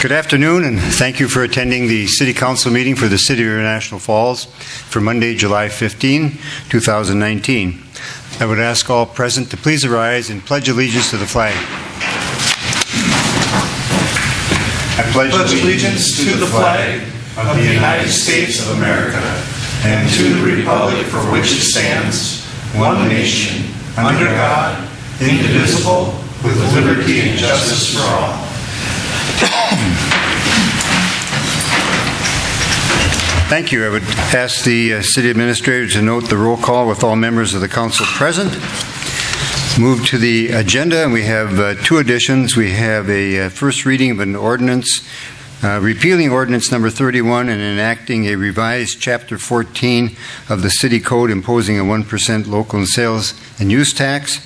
Good afternoon, and thank you for attending the City Council meeting for the City of International Falls for Monday, July 15, 2019. I would ask all present to please arise and pledge allegiance to the flag. I pledge allegiance to the flag of the United States of America and to the republic for which it stands, one nation, under God, indivisible, with liberty and justice for all. Thank you. I would ask the City Administrator to note the roll call with all members of the Council present. Move to the agenda, and we have two additions. We have a first reading of an ordinance repealing ordinance number 31 and enacting a revised Chapter 14 of the City Code imposing a 1% local sales and use tax.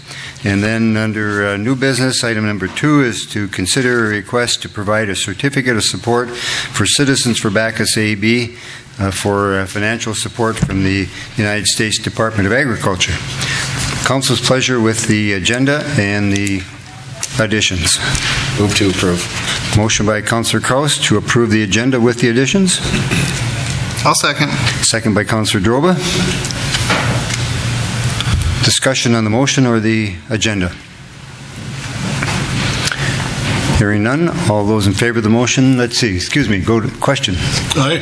And then under new business, item number 2 is to consider a request to provide a certificate of support for Citizens for Bacchus AB for financial support from the United States Department of Agriculture. Council's pleasure with the agenda and the additions. Move to approve. Motion by Councilor Kraus to approve the agenda with the additions. I'll second. Second by Councilor Droba. Discussion on the motion or the agenda? Hearing none. All those in favor of the motion, let's see. Go to question. Aye.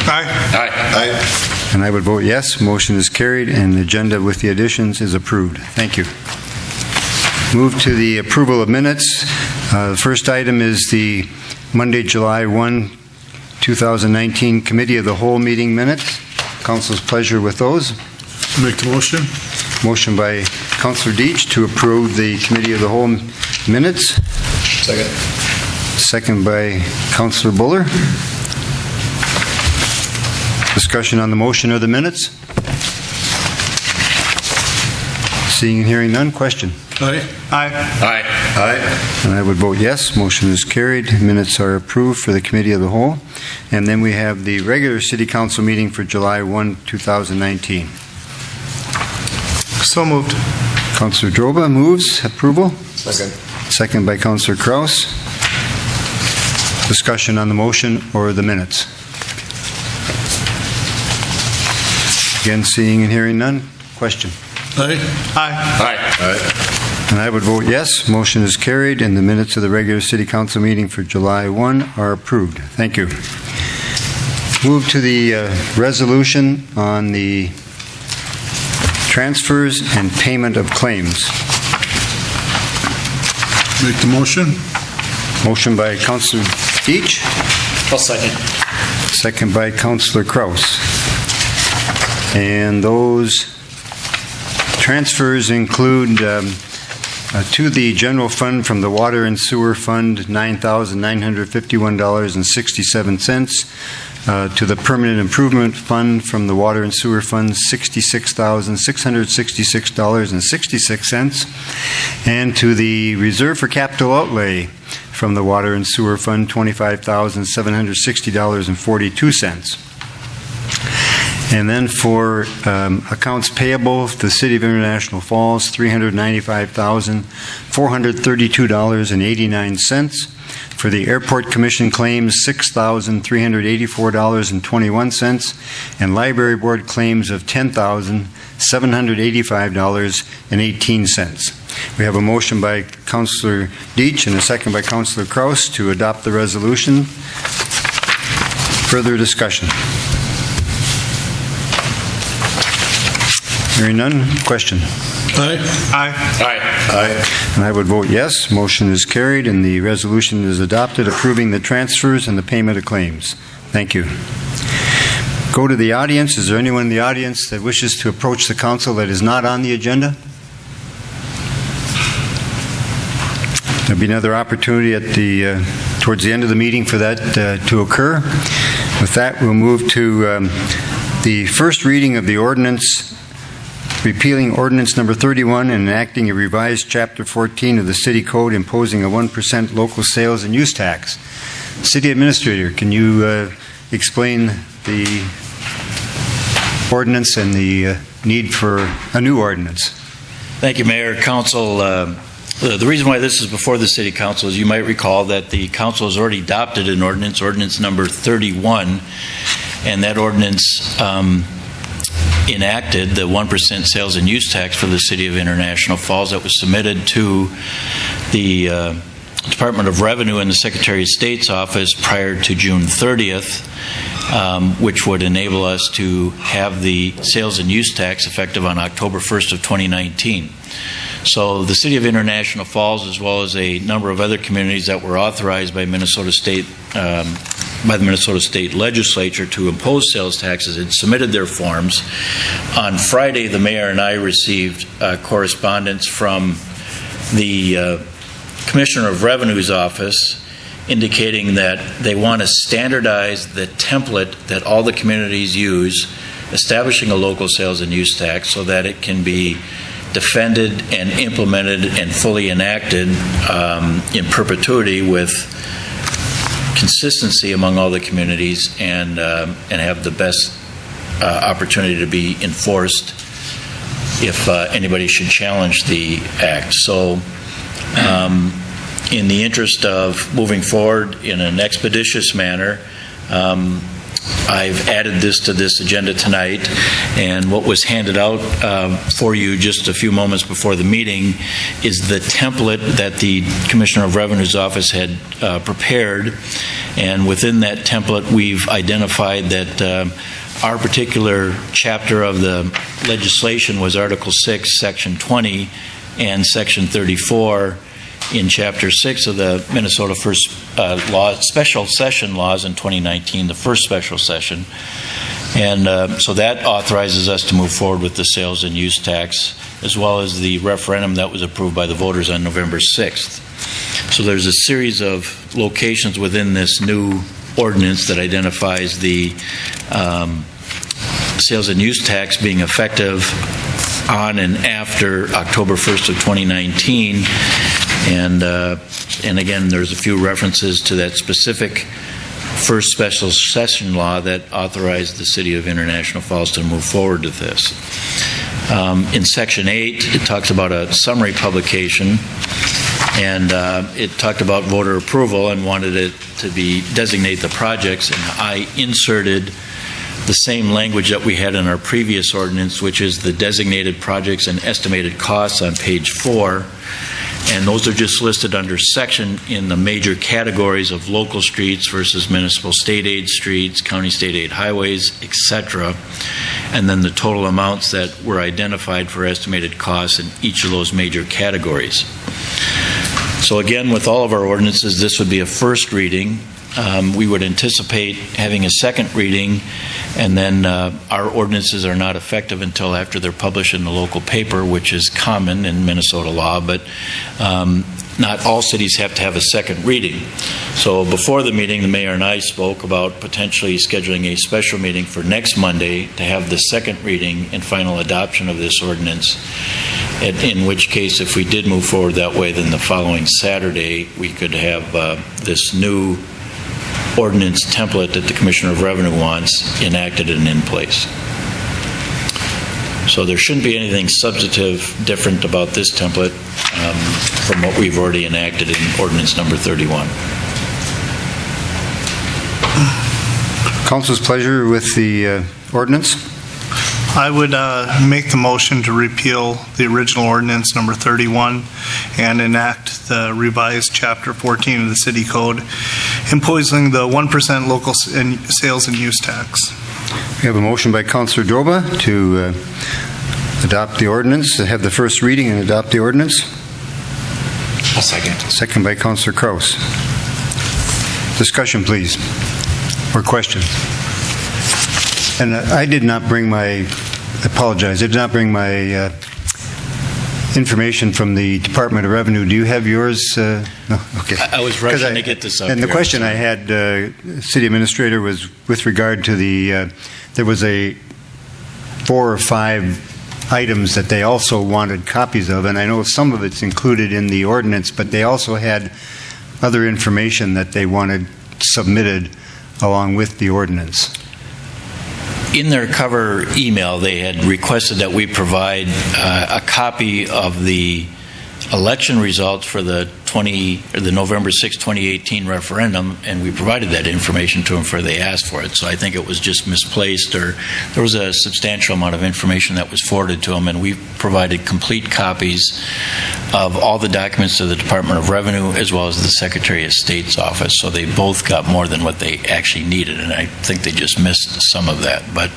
Aye. Aye. Aye. And I would vote yes. Motion is carried, and the agenda with the additions is approved. Thank you. Move to the approval of minutes. The first item is the Monday, July 1, 2019 Committee of the Whole meeting minutes. Council's pleasure with those. Make the motion. Motion by Councilor Deitch to approve the Committee of the Whole minutes. Second. Second by Councilor Buller. Discussion on the motion or the minutes? Seeing and hearing none. Question. Aye. Aye. Aye. Aye. And I would vote yes. Motion is carried. Minutes are approved for the Committee of the Whole. And then we have the regular City Council meeting for July 1, 2019. So moved. Councilor Droba moves approval. Second. Second by Councilor Kraus. Discussion on the motion or the minutes? Again, seeing and hearing none. Question. Aye. Aye. Aye. Aye. And I would vote yes. Motion is carried, and the minutes of the regular City Council meeting for July 1 are approved. Thank you. Move to the resolution on the transfers and payment of claims. Make the motion. Motion by Councilor Deitch. I'll second. Second by Councilor Kraus. And those transfers include to the general fund from the Water and Sewer Fund, $9,951.67. To the Permanent Improvement Fund from the Water and Sewer Fund, $66,666.66. And to the Reserve for Capital Outlay from the Water and Sewer Fund, $25,760.42. And then for accounts payable, the City of International Falls, $395,432.89. For the Airport Commission claims, $6,384.21. And Library Board claims of $10,785.18. We have a motion by Councilor Deitch and a second by Councilor Kraus to adopt the resolution. Further discussion? Hearing none. Question. Aye. Aye. Aye. Aye. And I would vote yes. Motion is carried, and the resolution is adopted, approving the transfers and the payment of claims. Thank you. Go to the audience. Is there anyone in the audience that wishes to approach the council that is not on the agenda? There'll be another opportunity at the towards the end of the meeting for that to occur. With that, we'll move to the first reading of the ordinance repealing ordinance number 31 and enacting a revised Chapter 14 of the City Code imposing a 1% local sales and use tax. City Administrator, can you explain the ordinance and the need for a new ordinance? Thank you, Mayor. Council, The reason why this is before the City Council is you might recall that the Council has already adopted an ordinance number 31, and that ordinance enacted the 1% sales and use tax for the City of International Falls that was submitted to the Department of Revenue and the Secretary of State's office prior to June 30th, which would enable us to have the sales and use tax effective on October 1st of 2019. So the City of International Falls, as well as a number of other communities that were authorized by Minnesota State, by the Minnesota State Legislature to impose sales taxes, had submitted their forms. On Friday, the mayor and I received correspondence from the Commissioner of Revenue's office indicating that they want to standardize the template that all the communities use, establishing a local sales and use tax so that it can be defended and implemented and fully enacted in perpetuity with consistency among all the communities and have the best opportunity to be enforced if anybody should challenge the act. So in the interest of moving forward in an expeditious manner, I've added this to this agenda tonight, and what was handed out for you just a few moments before the meeting is the template that the Commissioner of Revenue's office had prepared, and within that template we've identified that our particular chapter of the legislation was Article 6, Section 20, and Section 34 in Chapter 6 of the Minnesota First Special Session Laws in 2019, the first special session. And so that authorizes us to move forward with the sales and use tax, as well as the referendum that was approved by the voters on November 6th. So there's a series of locations within this new ordinance that identifies the sales and use tax being effective on and after October 1st of 2019. And again, there's a few references to that specific first special session law that authorized the City of International Falls to move forward with this. In Section 8, it talks about a summary publication, and it talked about voter approval and wanted it to be designate the projects, and I inserted the same language that we had in our previous ordinance, which is the designated projects and estimated costs on page 4. And those are just listed under section in the major categories of local streets versus municipal state aid streets, county state aid highways, etc. And then the total amounts that were identified for estimated costs in each of those major categories. So again, with all of our ordinances, this would be a first reading. We would anticipate having a second reading, and then our ordinances are not effective until after they're published in the local paper, which is common in Minnesota law, but not all cities have to have a second reading. So before the meeting, the mayor and I spoke about potentially scheduling a special meeting for next Monday to have the second reading and final adoption of this ordinance, in which case, if we did move forward that way, then the following Saturday we could have this new ordinance template that the Commissioner of Revenue wants enacted and in place. So there shouldn't be anything substantive different about this template from what we've already enacted in ordinance number 31. Council's pleasure with the ordinance. I would make the motion to repeal the original ordinance number 31 and enact the revised Chapter 14 of the City Code, imposing the 1% local sales and use tax. We have a motion by Councilor Droba to adopt the ordinance, to have the first reading and adopt the ordinance. I'll second. Second by Councilor Kraus. Discussion, please, or questions. And I did not bring my, I apologize, I did not bring my information from the Department of Revenue. Do you have yours? No? Okay. I was rushing to get this up. And the question I had, City Administrator, was with regard to the, there was a 4 or 5 items that they also wanted copies of, and I know some of it's included in the ordinance, but they also had other information that they wanted submitted along with the ordinance. In their cover email, they had requested that we provide a copy of the election results for the November 6, 2018 referendum, and we provided that information to them before they asked for it. So I think it was just misplaced, or there was a substantial amount of information that was forwarded to them, and we provided complete copies of all the documents to the Department of Revenue as well as the Secretary of State's office. So they both got more than what they actually needed, and I think they just missed some of that. But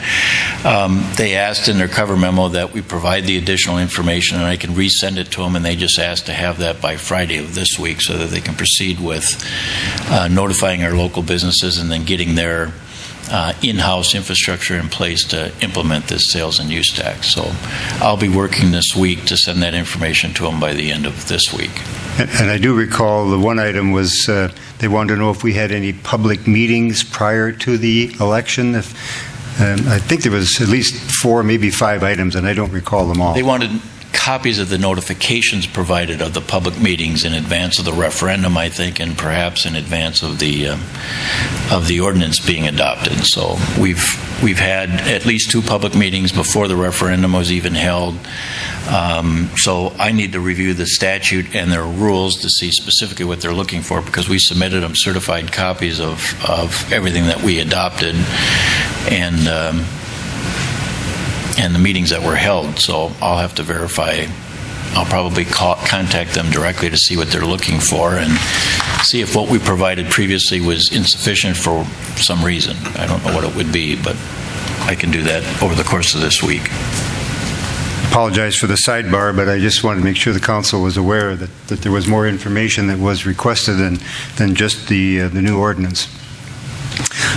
they asked in their cover memo that we provide the additional information, and I can resend it to them, and they just asked to have that by Friday of this week so that they can proceed with notifying our local businesses and then getting their in-house infrastructure in place to implement this sales and use tax. So I'll be working this week to send that information to them by the end of this week. And I do recall the one item was they wanted to know if we had any public meetings prior to the election. I think there was at least 4, maybe 5 items, and I don't recall them all. They wanted copies of the notifications provided of the public meetings in advance of the referendum, I think, and perhaps in advance of the ordinance being adopted. So we've had at least 2 public meetings before the referendum was even held. So I need to review the statute and their rules to see specifically what they're looking for, because we submitted them certified copies of everything that we adopted and the meetings that were held. So I'll have to verify. I'll probably contact them directly to see what they're looking for and see if what we provided previously was insufficient for some reason. I don't know what it would be, but I can do that over the course of this week. Apologize for the sidebar, but I just wanted to make sure the council was aware that there was more information that was requested than just the new ordinance.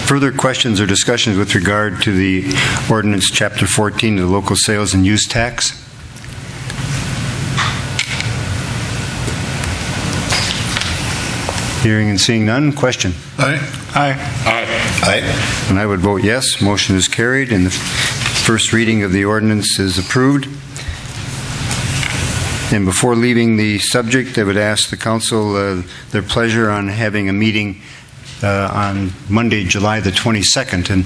Further questions or discussions with regard to the ordinance, Chapter 14, the local sales and use tax? Hearing and seeing none. Question? Aye. Aye. Aye. And I would vote yes. Motion is carried, and the first reading of the ordinance is approved. And before leaving the subject, I would ask the council their pleasure on having a meeting on Monday, July the 22nd. And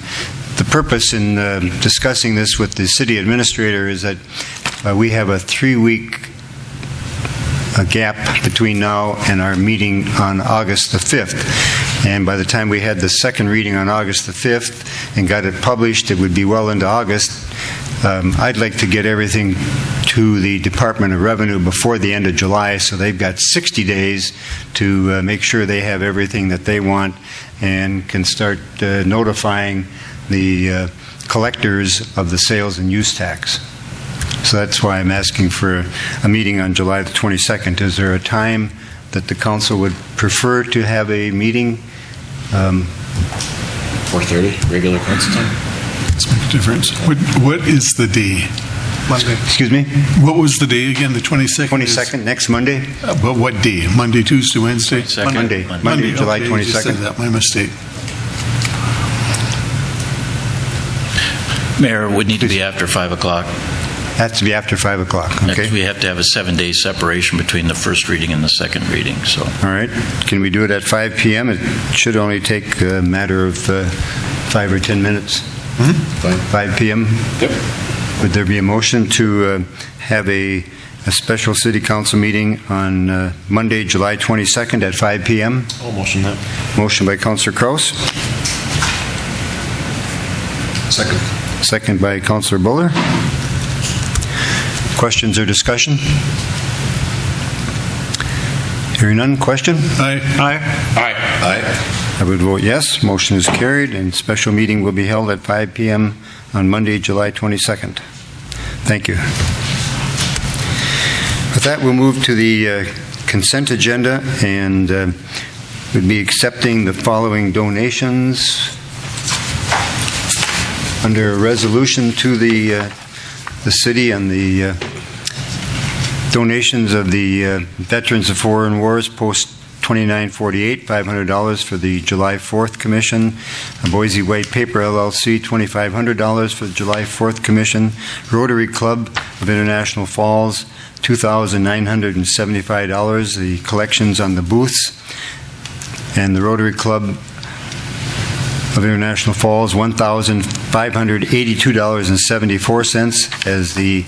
the purpose in discussing this with the city administrator is that we have a 3-week gap between now and our meeting on August the 5th. And by the time we had the second reading on August the 5th and got it published, it would be well into August. I'd like to get everything to the Department of Revenue before the end of July, so they've got 60 days to make sure they have everything that they want and can start notifying the collectors of the sales and use tax. So that's why I'm asking for a meeting on July the 22nd. Is there a time that the council would prefer to have a meeting? 4:30, regular council time. Let's make a difference. What is the day? Monday. Excuse me? What was the day again? The 22nd? 22nd, next Monday? But what day? Monday, Tuesday, Wednesday? Monday, July okay, 22nd. You just said that. My mistake. Mayor, it would need to be after 5 o'clock. Has to be after 5 o'clock, Because okay? we have to have a 7-day separation between the first reading and the second reading. So All right. Can we do it at 5 p.m.? It should only take a matter of 5 or 10 minutes. Fine. 5 p.m.? Yep. Would there be a motion to have a special city council meeting on Monday, July 22nd at 5 p.m.? I'll motion that. Motion by Councillor Kraus. Second. Second by Councillor Buller. Questions or discussion? Hearing none. Question? Aye. Aye. Aye. I would vote yes. Motion is carried, and special meeting will be held at 5 p.m. on Monday, July 22nd. Thank you. With that, we'll move to the consent agenda, and we'd be accepting the following donations under a resolution to the city and the donations of the Veterans of Foreign Wars Post 2948, $500 for the July 4th Commission. Boise White Paper LLC, $2,500 for the July 4th Commission. Rotary Club of International Falls, $2,975, the collections on the booths. And the Rotary Club of International Falls, $1,582.74 as the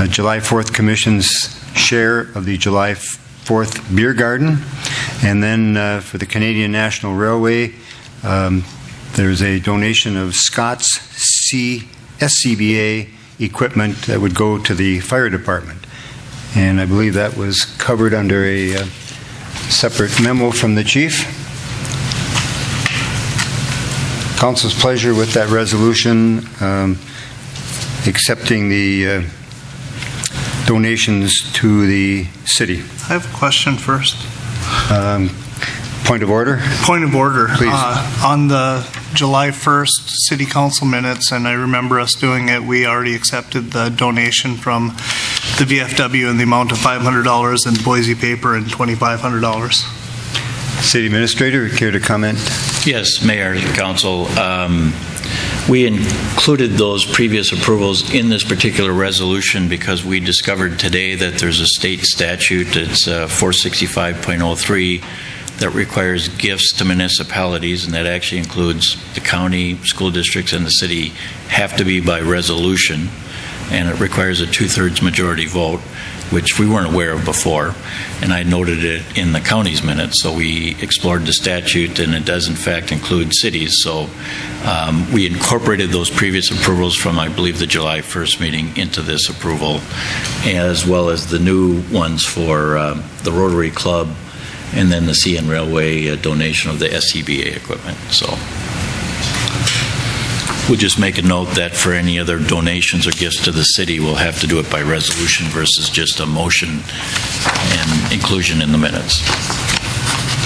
July 4th Commission's share of the July 4th beer garden. And then for the Canadian National Railway, there's a donation of Scott's SCBA equipment that would go to the fire department. And I believe that was covered under a separate memo from the chief. Council's pleasure with that resolution, accepting the donations to the city. I have a question first. Point of order? Point of order. Please. On the July 1st city council minutes, and I remember us doing it, we already accepted the donation from the VFW in the amount of $500 in Boise paper and $2,500. City Administrator, care to comment? Yes, Mayor, Council. We included those previous approvals in this particular resolution because we discovered today that there's a state statute, it's 465.03, that requires gifts to municipalities, and that actually includes the county, school districts, and the city, have to be by resolution, and it requires a 2/3 majority vote, which we weren't aware of before, and I noted it in the county's minutes, so we explored the statute, and it does in fact include cities, so we incorporated those previous approvals from, I believe, the July 1st meeting into this approval, as well as the new ones for the Rotary Club, and then the CN Railway donation of the SCBA equipment. So we'll just make a note that for any other donations or gifts to the city, we'll have to do it by resolution versus just a motion and inclusion in the minutes.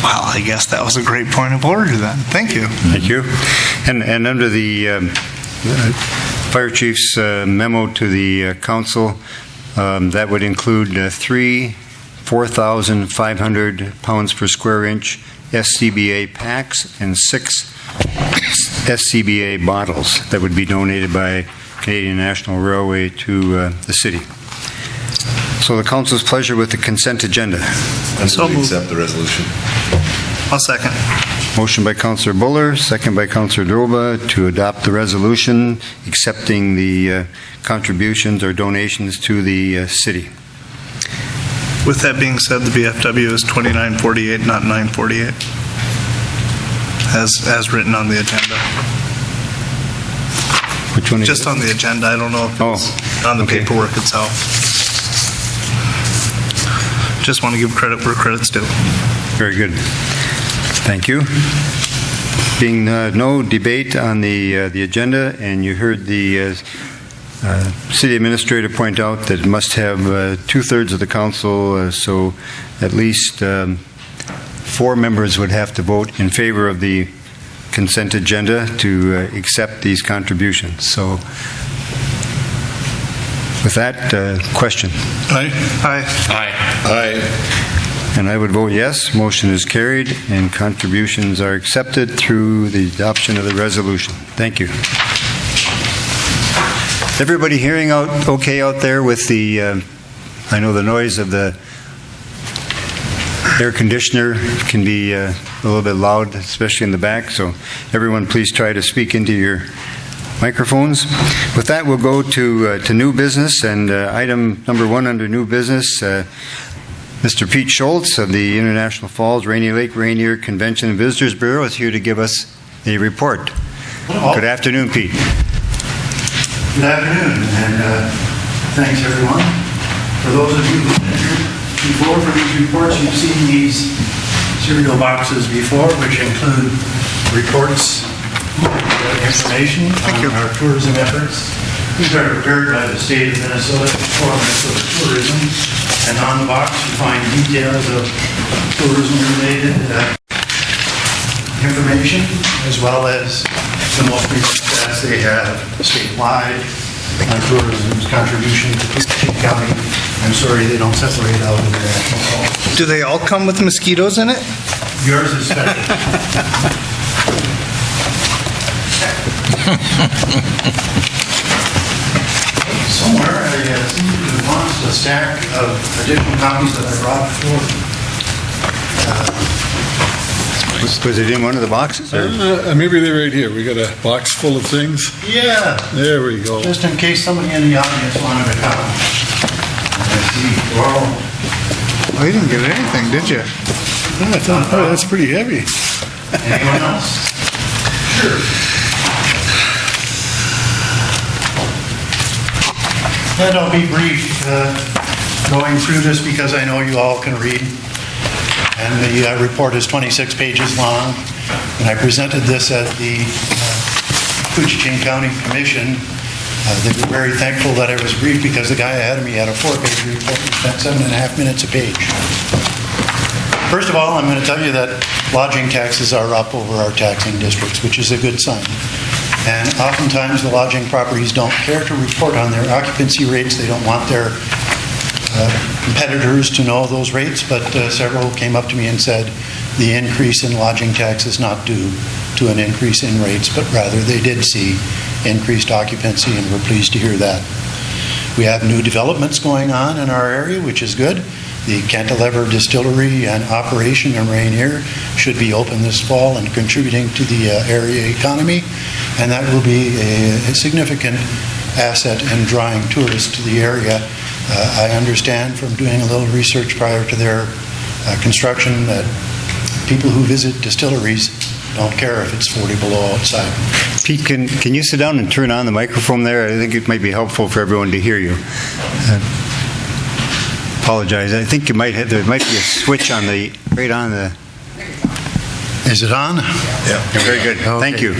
Well, I guess that was a great point of order then. Thank you. Thank you. And under the fire chief's memo to the council, that would include 3 4,500 pounds per square inch SCBA packs and 6 SCBA bottles that would be donated by Canadian National Railway to the city. So the council's pleasure with the consent agenda. So we accept the resolution. I'll second. Motion by Councillor Buller, second by Councillor Droba to adopt the resolution accepting the contributions or donations to the city. With that being said, the VFW is $29.48, not $9.48, as written on the agenda. Which one is Just it? on the agenda. I don't know if it's on the okay. paperwork itself. Just want to give credit where credit's due. Very good. Thank you. Being no debate on the agenda, and you heard the city administrator point out that it must have 2/3 of the council, so at least 4 members would have to vote in favor of the consent agenda to accept these contributions. So with that, question. Aye. Aye. Aye. Aye. And I would vote yes. Motion is carried, and contributions are accepted through the adoption of the resolution. Thank you. Everybody hearing out okay out there with the, I know the noise of the air conditioner can be a little bit loud, especially in the back, so everyone please try to speak into your microphones. With that, we'll go to new business, and item number 1 under new business, Mr. Pete Schultz of the International Falls Rainy Lake Rainier Convention and Visitors Bureau is here to give us a report. Hello. Good afternoon, Pete. Good afternoon, and thanks everyone. For those of you who've been here before for these reports, you've seen these cereal boxes before, which include reports, information on our tourism efforts. These are prepared by the state of Minnesota for Minnesota Tourism, and on the box you find details of tourism-related information, as well as the most recent stats they have statewide on tourism's contribution to King County. I'm sorry they don't separate out international calls. Do they all come with mosquitoes in it? Yours is special. Somewhere I seem to have launched a stack of additional copies that I brought forward. Was it in one of the boxes? Or? Maybe they're right here. We got a box full of things. Yeah, There we go. just in case somebody in the audience wanted a copy. Wow. Oh, you didn't get anything, did you? Oh, I thought, oh, that's pretty heavy. Anyone else? Sure. And I'll be brief going through this because I know you all can read. And the report is 26 pages long. When I presented this at the Coochin County Commission, they were very thankful that I was brief because the guy ahead of me had a 4-page report and spent 7.5 minutes a page. First of all, I'm going to tell you that lodging taxes are up over our taxing districts, which is a good sign. And oftentimes the lodging properties don't care to report on their occupancy rates. They don't want their competitors to know those rates, but several came up to me and said the increase in lodging tax is not due to an increase in rates, but rather they did see increased occupancy, and we're pleased to hear that. We have new developments going on in our area, which is good. The Cantilever Distillery and operation in Rainier should be open this fall and contributing to the area economy, and that will be a significant asset in drawing tourists to the area. I understand from doing a little research prior to their construction that people who visit distilleries don't care if it's 40 below outside. Pete, can you sit down and turn on the microphone there? I think it might be helpful for everyone to hear you. Apologize. I think there might be a switch on the right on the. Is it on? Yeah. Very good. Okay. Thank you.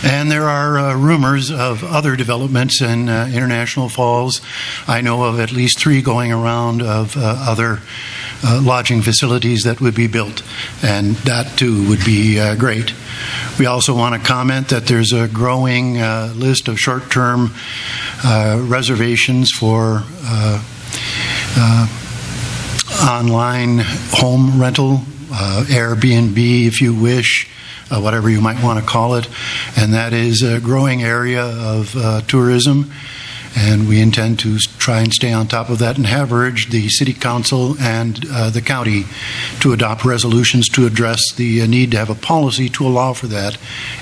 And there are rumors of other developments in International Falls. I know of at least 3 going around of other lodging facilities that would be built, and that too would be great. We also want to comment that there's a growing list of short-term reservations for online home rental, Airbnb if you wish, whatever you might want to call it, and that is a growing area of tourism, and we intend to try and stay on top of that and have urged the City Council and the county to adopt resolutions to address the need to have a policy to allow for that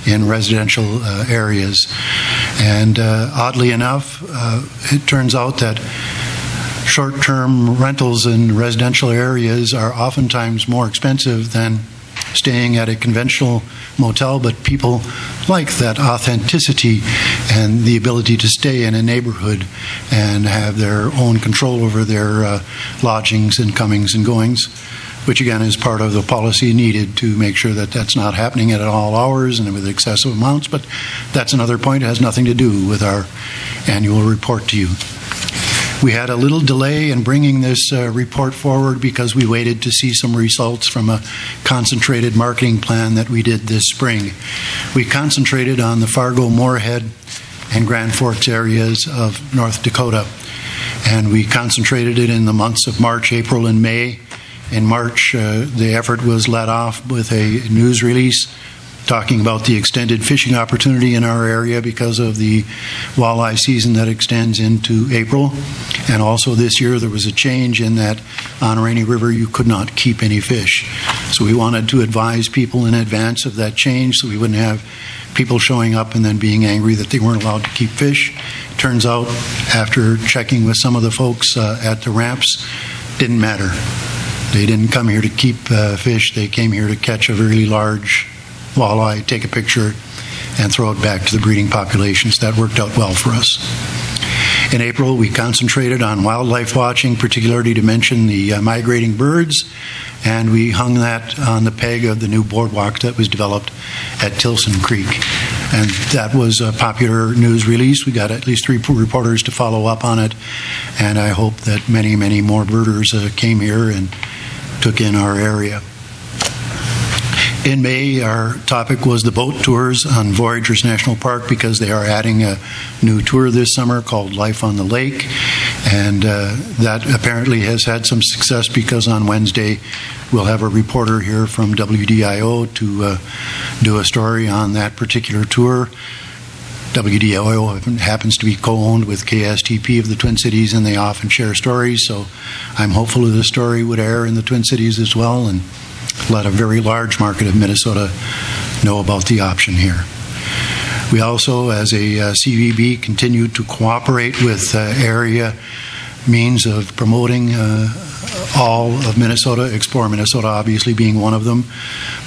in residential areas. And oddly enough, it turns out that short-term rentals in residential areas are oftentimes more expensive than staying at a conventional motel, but people like that authenticity and the ability to stay in a neighborhood and have their own control over their lodgings and comings and goings, which again is part of the policy needed to make sure that that's not happening at all hours and with excessive amounts, but that's another point. It has nothing to do with our annual report to you. We had a little delay in bringing this report forward because we waited to see some results from a concentrated marketing plan that we did this spring. We concentrated on the Fargo, Moorhead, and Grand Forks areas of North Dakota, and we concentrated it in the months of March, April, and May. In March, the effort was led off with a news release talking about the extended fishing opportunity in our area because of the walleye season that extends into April. And also this year there was a change in that on Rainy River you could not keep any fish. So we wanted to advise people in advance of that change so we wouldn't have people showing up and then being angry that they weren't allowed to keep fish. Turns out, after checking with some of the folks at the ramps, didn't matter. They didn't come here to keep fish, they came here to catch a really large walleye, take a picture, and throw it back to the breeding populations. That worked out well for us. In April, we concentrated on wildlife watching, particularly to mention the migrating birds, and we hung that on the peg of the new boardwalk that was developed at Tilson Creek. And that was a popular news release. We got at least 3 reporters to follow up on it, and I hope that many, many more birders came here and took in our area. In May, our topic was the boat tours on Voyageurs National Park because they are adding a new tour this summer called Life on the Lake, and that apparently has had some success because on Wednesday we'll have a reporter here from WDIO to do a story on that particular tour. WDIO happens to be co-owned with KSTP of the Twin Cities, and they often share stories, so I'm hopeful that the story would air in the Twin Cities as well and let a very large market of Minnesota know about the option here. We also, as a CVB, continue to cooperate with area means of promoting all of Minnesota, Explore Minnesota obviously being one of them,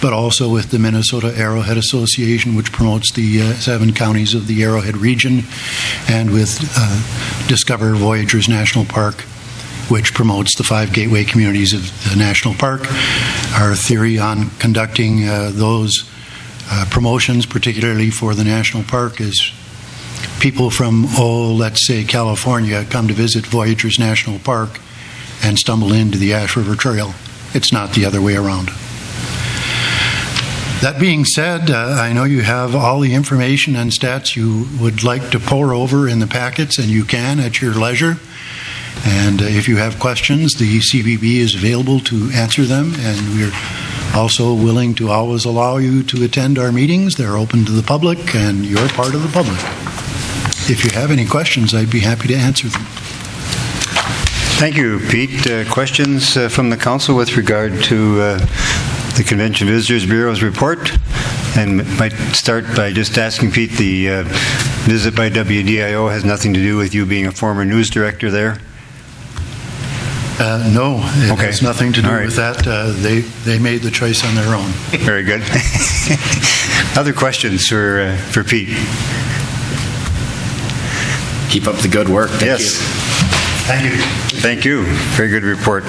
but also with the Minnesota Arrowhead Association, which promotes the 7 counties of the Arrowhead region, and with Discover Voyageurs National Park, which promotes the 5 gateway communities of the national park. Our theory on conducting those promotions, particularly for the national park, is people from, let's say California, come to visit Voyageurs National Park and stumble into the Ash River Trail. It's not the other way around. That being said, I know you have all the information and stats you would like to pore over in the packets, and you can at your leisure. And if you have questions, the CVB is available to answer them, and we're also willing to always allow you to attend our meetings. They're open to the public, and you're part of the public. If you have any questions, I'd be happy to answer them. Thank you, Pete. Questions from the council with regard to the Convention Visitors Bureau's report? And might start by just asking Pete, the visit by WDIO has nothing to do with you being a former news director there? No, it Okay. has nothing to do All right. with that. They made the choice on their own. Very good. Other questions for Pete? Keep up the good work. Thank Yes. you. Thank you. Thank you. Very good report.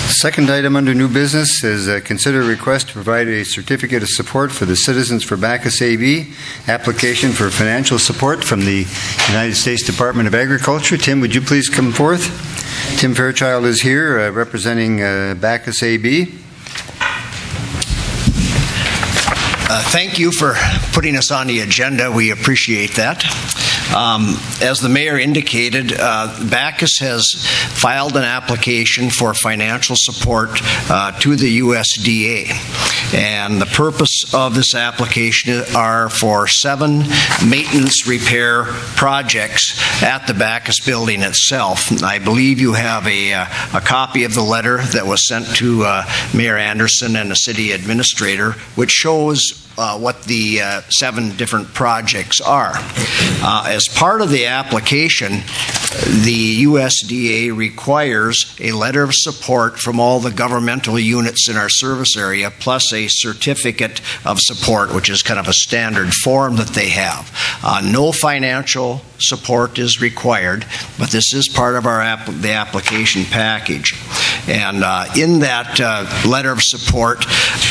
Second item under new business is consider a request to provide a certificate of support for the Citizens for Bacchus AV application for financial support from the United States Department of Agriculture. Tim, would you please come forth? Tim Fairchild is here representing Bacchus AB. Thank you for putting us on the agenda. We appreciate that. As the mayor indicated, Bacchus has filed an application for financial support to the USDA. And the purpose of this application are for 7 maintenance repair projects at the Bacchus building itself. I believe you have a copy of the letter that was sent to Mayor Anderson and the city administrator, which shows what the 7 different projects are. As part of the application, the USDA requires a letter of support from all the governmental units in our service area, plus a certificate of support, which is kind of a standard form that they have. No financial support is required, but this is part of the application package. And in that letter of support,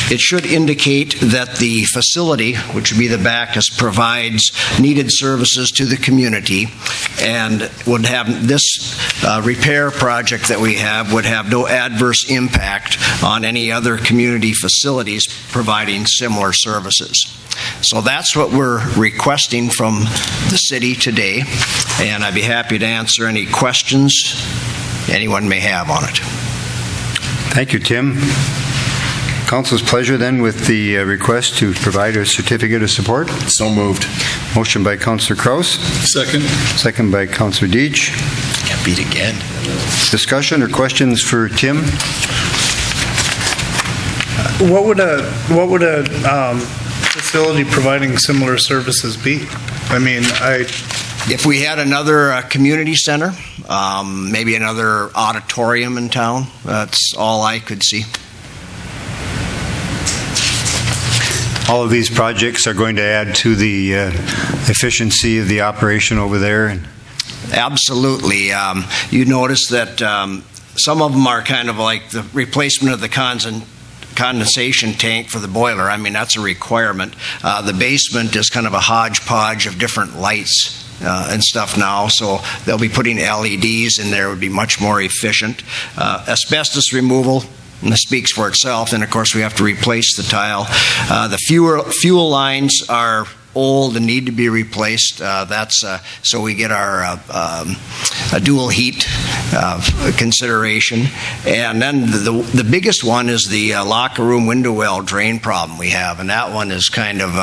it should indicate that the facility, which would be the Bacchus, provides needed services to the community, and would have this repair project that we have would have no adverse impact on any other community facilities providing similar services. So that's what we're requesting from the city today, and I'd be happy to answer any questions anyone may have on it. Thank you, Tim. Council's pleasure then with the request to provide a certificate of support. So moved. Motion by Councillor Kraus. Second. Second by Councillor Deitch. Got beat again. Discussion or questions for Tim? What would a facility providing similar services be? I mean, If we had another community center, maybe another auditorium in town, that's all I could see. All of these projects are going to add to the efficiency of the operation over there. Absolutely. You notice that some of them are kind of like the replacement of the condensation tank for the boiler. I mean, that's a requirement. The basement is kind of a hodgepodge of different lights and stuff now, so they'll be putting LEDs in there. It would be much more efficient. Asbestos removal, and this speaks for itself. And of course, we have to replace the tile. The fuel lines are old and need to be replaced. That's so we get our a dual heat consideration. And then the biggest one is the locker room window well drain problem we have, and that one is kind of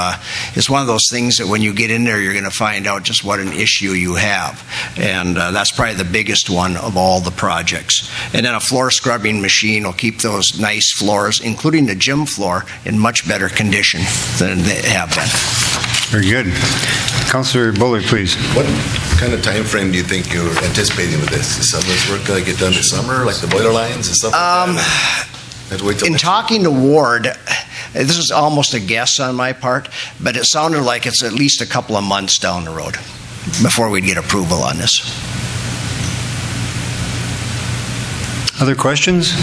it's one of those things that when you get in there, you're going to find out just what an issue you have, and that's probably the biggest one of all the projects. And then a floor scrubbing machine will keep those nice floors, including the gym floor, in much better condition than they have been. Very good. Councillor Buller, please. What kind of time frame do you think you're anticipating with this? Is some of this work going to get done this summer, like the boiler lines and stuff like that? Have to wait till In next talking to Ward, this is almost a guess on my part, but it sounded like it's at least a couple of months down the road before we'd get approval on this. Other questions?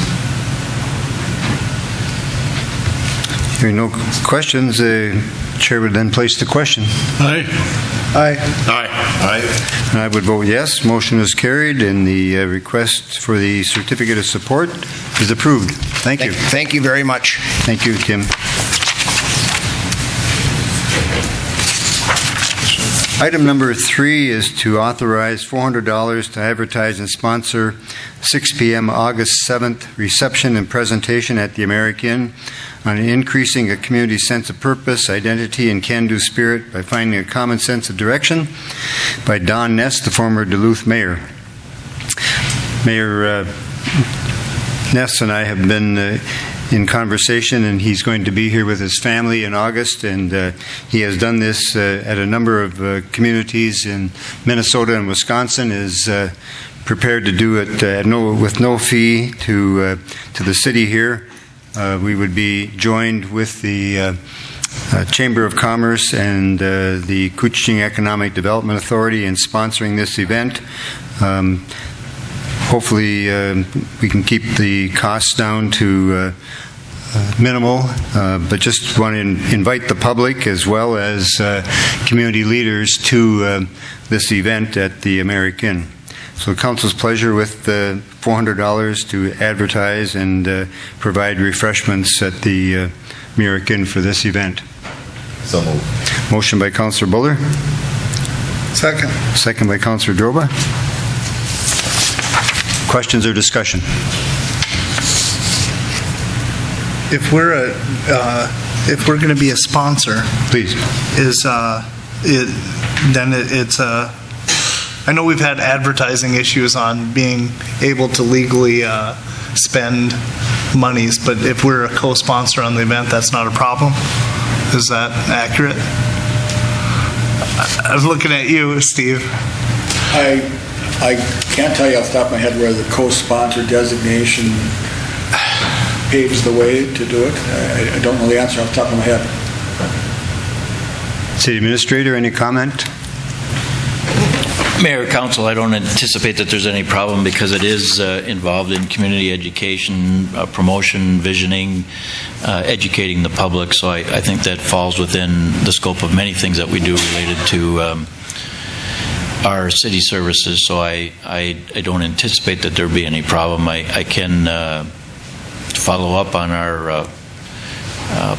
Hearing no questions, the chair would then place the question. Aye. And I would vote yes. Motion is carried, and the request for the certificate of support is approved. Thank you. Thank you very much. Thank you, Tim. Item number 3 is to authorize $400 to advertise and sponsor 6 p.m. August 7th reception and presentation at the American on increasing a community sense of purpose, identity, and can-do spirit by finding a common sense of direction, by Don Ness, the former Duluth mayor. Mayor Ness and I have been in conversation, and he's going to be here with his family in August, and he has done this at a number of communities in Minnesota and Wisconsin, is prepared to do it with no fee to the city here. We would be joined with the Chamber of Commerce and the Kuching Economic Development Authority in sponsoring this event. Hopefully we can keep the costs down to minimal, but just want to invite the public as well as community leaders to this event at the American. So council's pleasure with the $400 to advertise and provide refreshments at the American for this event. So moved. Motion by Councillor Buller. Second. Second by Councillor Droba. Questions or discussion? If we're going to be a sponsor, Please. I know we've had advertising issues on being able to legally spend monies, but if we're a co-sponsor on the event, that's not a problem? Is that accurate? I was looking at you, Steve. I can't tell you off the top of my head where the co-sponsor designation paves the way to do it. I don't know the answer off the top of my head. City Administrator, any comment? Mayor, Council, I don't anticipate that there's any problem because it is involved in community education, promotion, visioning, educating the public. So I think that falls within the scope of many things that we do related to our city services. So I don't anticipate that there'll be any problem. I can follow up on our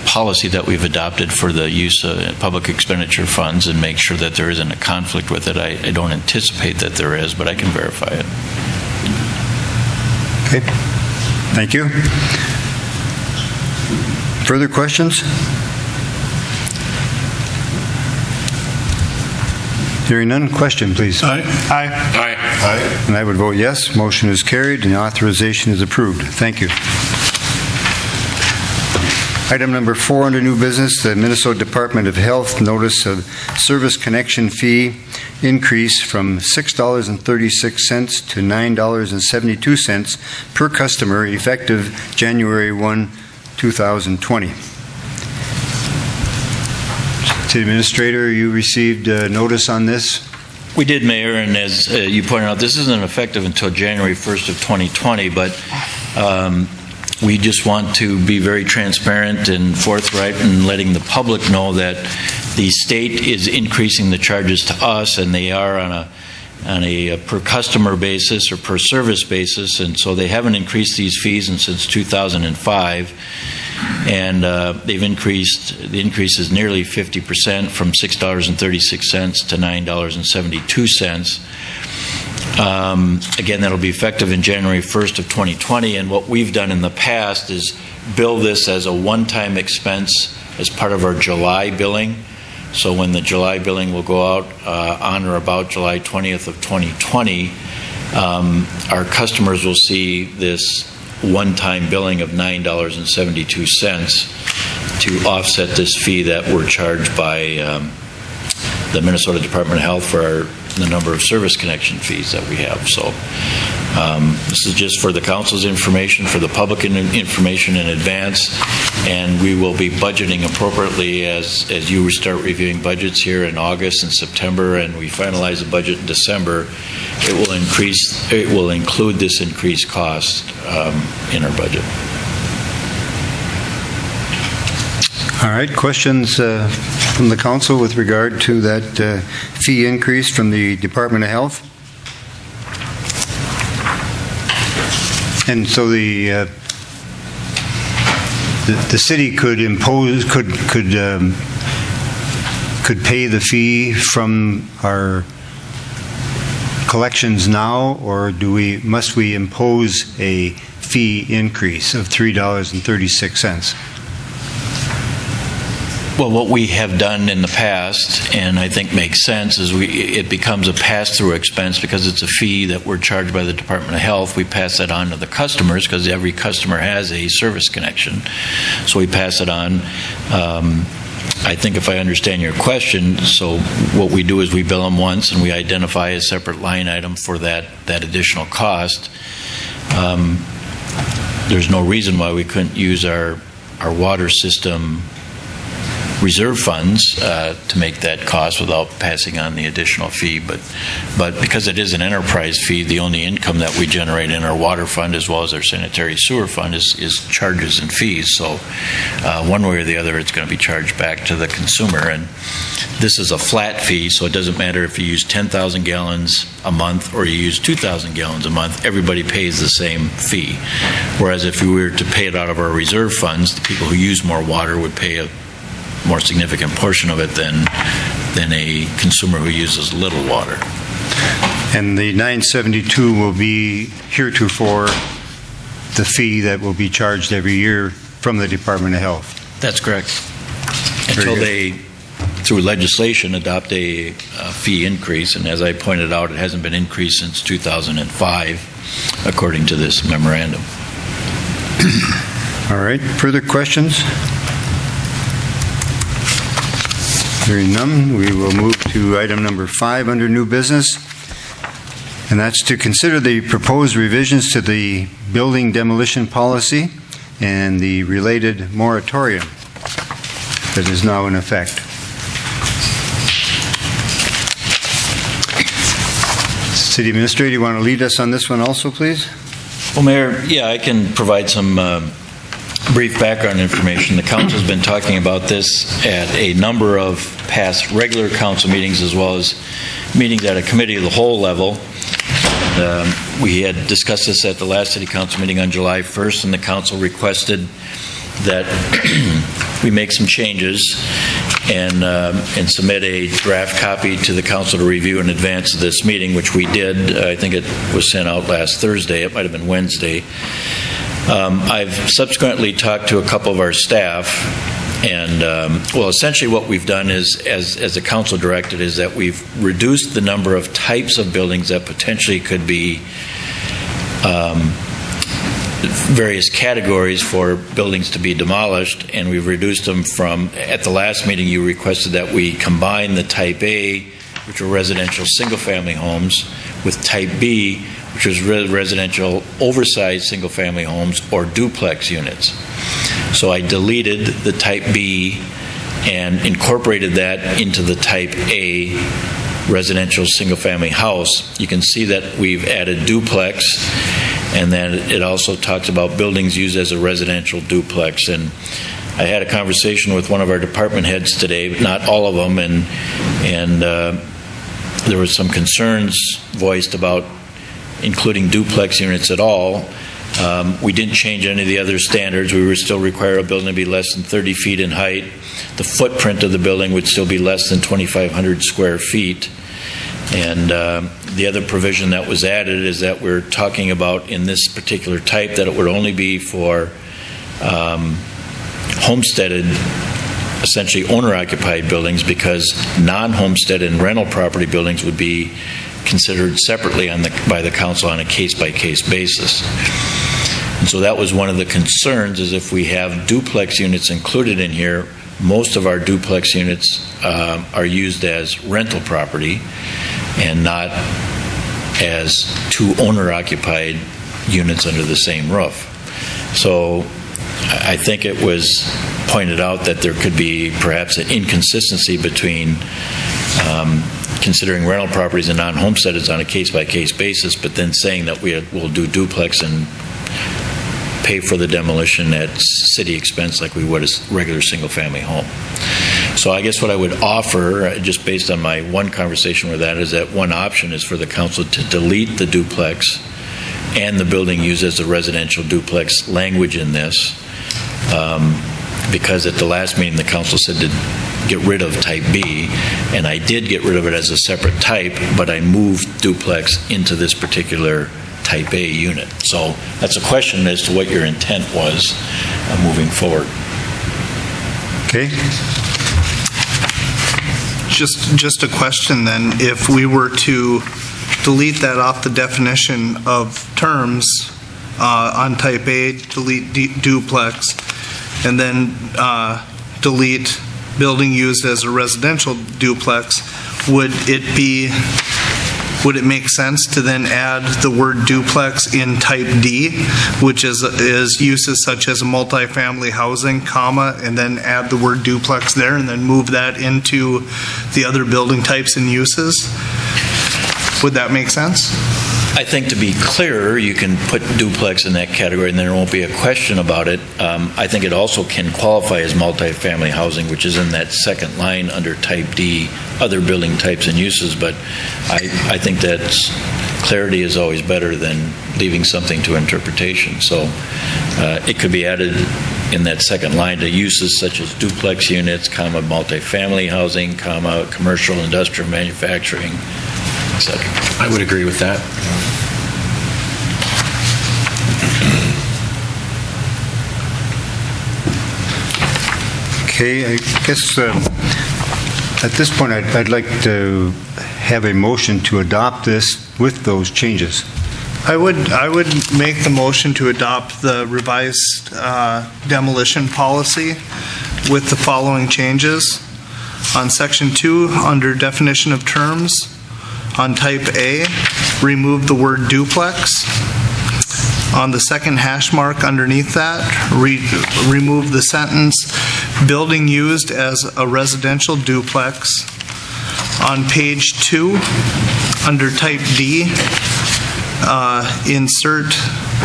policy that we've adopted for the use of public expenditure funds and make sure that there isn't a conflict with it. I don't anticipate that there is, but I can verify it. Okay. Thank you. Further questions? Hearing none, question, please. Aye. And I would vote yes. Motion is carried and the authorization is approved. Thank you. Item number 4 under new business, the Minnesota Department of Health notice of service connection fee increase from $6.36 to $9.72 per customer effective January 1, 2020. City Administrator, you received notice on this? We did, Mayor, and as you pointed out, this isn't effective until January 1st of 2020, but we just want to be very transparent and forthright in letting the public know that the state is increasing the charges to us, and they are on a per customer basis or per service basis, and so they haven't increased these fees since 2005, and the increase is nearly 50% from $6.36 to $9.72. Again, that'll be effective in January 1st of 2020, and what we've done in the past is bill this as a one-time expense as part of our July billing. So when the July billing will go out on or about July 20th of 2020, our customers will see this one-time billing of $9.72 to offset this fee that we're charged by the Minnesota Department of Health for the number of service connection fees that we have. So this is just for the council's information, for the public information in advance, and we will be budgeting appropriately as you start reviewing budgets here in August and September, and we finalize the budget in December. It will include this increased cost in our budget. All right, questions from the council with regard to that fee increase from the Department of Health? And so the city could impose, could pay the fee from our collections now, or must we impose a fee increase of $3.36? Well, what we have done in the past, and I think makes sense, is it becomes a pass-through expense because it's a fee that we're charged by the Department of Health. We pass that on to the customers because every customer has a service connection. So we pass it on. I think if I understand your question, so what we do is we bill them once and we identify a separate line item for that additional cost. There's no reason why we couldn't use our water system reserve funds to make that cost without passing on the additional fee, but because it is an enterprise fee, the only income that we generate in our water fund as well as our sanitary sewer fund is charges and fees. So one way or the other, it's going to be charged back to the consumer, and this is a flat fee, so it doesn't matter if you use 10,000 gallons a month or you use 2,000 gallons a month, everybody pays the same fee. Whereas if we were to pay it out of our reserve funds, the people who use more water would pay a more significant portion of it than a consumer who uses little water. And the $9.72 will be heretofore the fee that will be charged every year from the Department of Health. That's correct. Until they, through legislation, adopt a fee increase, and as I pointed out, it hasn't been increased since 2005, according to this memorandum. All right, further questions? Hearing none, we will move to item number 5 under new business, and that's to consider the proposed revisions to the building demolition policy and the related moratorium that is now in effect. City Administrator, you want to lead us on this one also, please? Well, Mayor, yeah, I can provide some brief background information. The council's been talking about this at a number of past regular council meetings as well as meetings at a committee of the whole level. And, we had discussed this at the last city council meeting on July 1st, and the council requested that we make some changes and submit a draft copy to the council to review in advance of this meeting, which we did. I think it was sent out last Thursday. It might have been Wednesday. I've subsequently talked to a couple of our staff, and well, essentially what we've done is, as the council directed, is that we've reduced the number of types of buildings that potentially could be various categories for buildings to be demolished, and we've reduced them from, at the last meeting you requested that we combine the type A, which are residential single-family homes, with type B, which was residential oversized single-family homes or duplex units. So I deleted the type B and incorporated that into the type A residential single-family house. You can see that we've added duplex, and then it also talks about buildings used as a residential duplex. And I had a conversation with one of our department heads today, not all of them, and there was some concerns voiced about including duplex units at all. We didn't change any of the other standards. We would still require a building to be less than 30 feet in height. The footprint of the building would still be less than 2,500 square feet. And the other provision that was added is that we're talking about in this particular type that it would only be for homesteaded, essentially owner-occupied buildings, because non-homestead and rental property buildings would be considered separately by the council on a case-by-case basis. And so that was one of the concerns, is if we have duplex units included in here, most of our duplex units are used as rental property and not as two owner-occupied units under the same roof. So I think it was pointed out that there could be perhaps an inconsistency between considering rental properties and non-homesteaders on a case-by-case basis, but then saying that we'll do duplex and pay for the demolition at city expense like we would a regular single-family home. So I guess what I would offer, just based on my one conversation with that, is that one option is for the council to delete the duplex and the building used as a residential duplex language in this, because at the last meeting the council said to get rid of type B, and I did get rid of it as a separate type, but I moved duplex into this particular type A unit. So that's a question as to what your intent was moving forward. Okay. Just a question then, if we were to delete that off the definition of terms on type A, delete duplex, and then delete building used as a residential duplex, would it make sense to then add the word duplex in type D, which is uses such as a multifamily housing, comma, and then add the word duplex there and then move that into the other building types and uses? Would that make sense? I think to be clearer, you can put duplex in that category and there won't be a question about it. I think it also can qualify as multifamily housing, which is in that second line under type D, other building types and uses, but I think that clarity is always better than leaving something to interpretation. So it could be added in that second line to uses such as duplex units, comma, multifamily housing, comma, commercial, industrial, manufacturing, etc. I would agree with that. Okay, I guess at this point I'd like to have a motion to adopt this with those changes. I would make the motion to adopt the revised demolition policy with the following changes. On section 2, under definition of terms, on type A, remove the word duplex. On the second hash mark underneath that, remove the sentence, building used as a residential duplex. On page 2, under type D, insert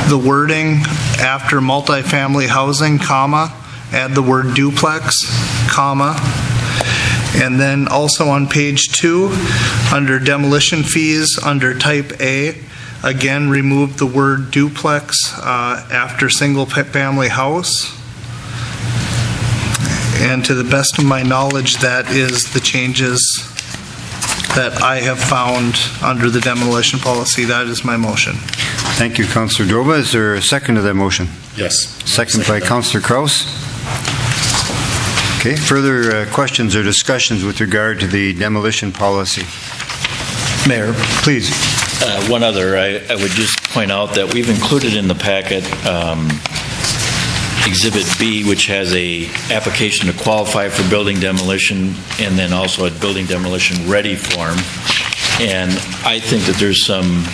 the wording after multifamily housing, comma, add the word duplex, comma. And then also on page 2, under demolition fees, under type A, again, remove the word duplex after single-family house. And to the best of my knowledge, that is the changes that I have found under the demolition policy. That is my motion. Thank you, Councillor Doba. Is there a second to that motion? Yes. Second by Councillor Kraus. Okay, further questions or discussions with regard to the demolition policy? Mayor, please. One other, I would just point out that we've included in the packet Exhibit B, which has a application to qualify for building demolition, and then also a building demolition ready form. And I think that there's some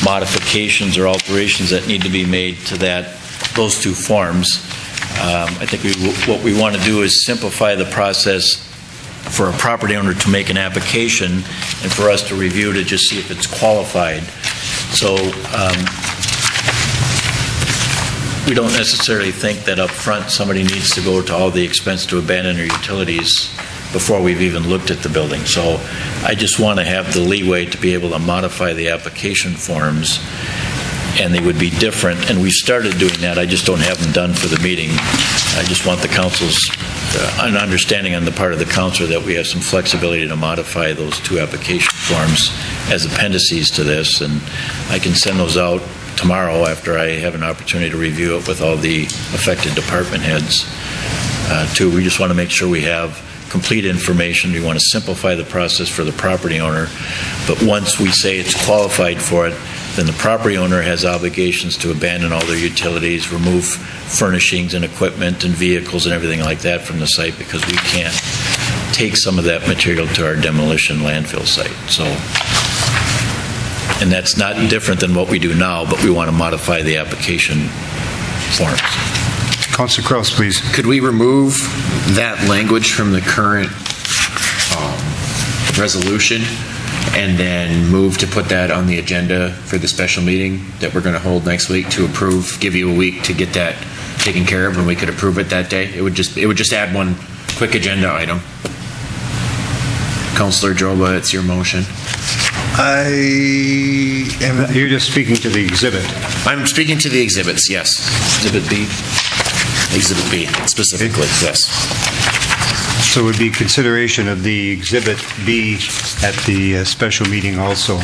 modifications or alterations that need to be made to those two forms. I think what we want to do is simplify the process for a property owner to make an application and for us to review to just see if it's qualified. So we don't necessarily think that up front somebody needs to go to all the expense to abandon their utilities before we've even looked at the building. So I just want to have the leeway to be able to modify the application forms, and they would be different. And we started doing that. I just don't have them done for the meeting. I just want the council's an understanding on the part of the council that we have some flexibility to modify those two application forms as appendices to this, and I can send those out tomorrow after I have an opportunity to review it with all the affected department heads. Too, we just want to make sure we have complete information. We want to simplify the process for the property owner, but once we say it's qualified for it, then the property owner has obligations to abandon all their utilities, remove furnishings and equipment and vehicles and everything like that from the site, because we can't take some of that material to our demolition landfill site. So, and that's not different than what we do now, but we want to modify the application forms. Councilor Kraus, please. Could we remove that language from the current resolution and then move to put that on the agenda for the special meeting that we're going to hold next week to approve, give you a week to get that taken care of, and we could approve it that day? It would just add one quick agenda item. Councilor Droba, it's your motion. You're just speaking to the exhibit. I'm speaking to the exhibits, yes. Exhibit B. Exhibit B, specifically, yes. So it would be consideration of the Exhibit B at the special meeting also.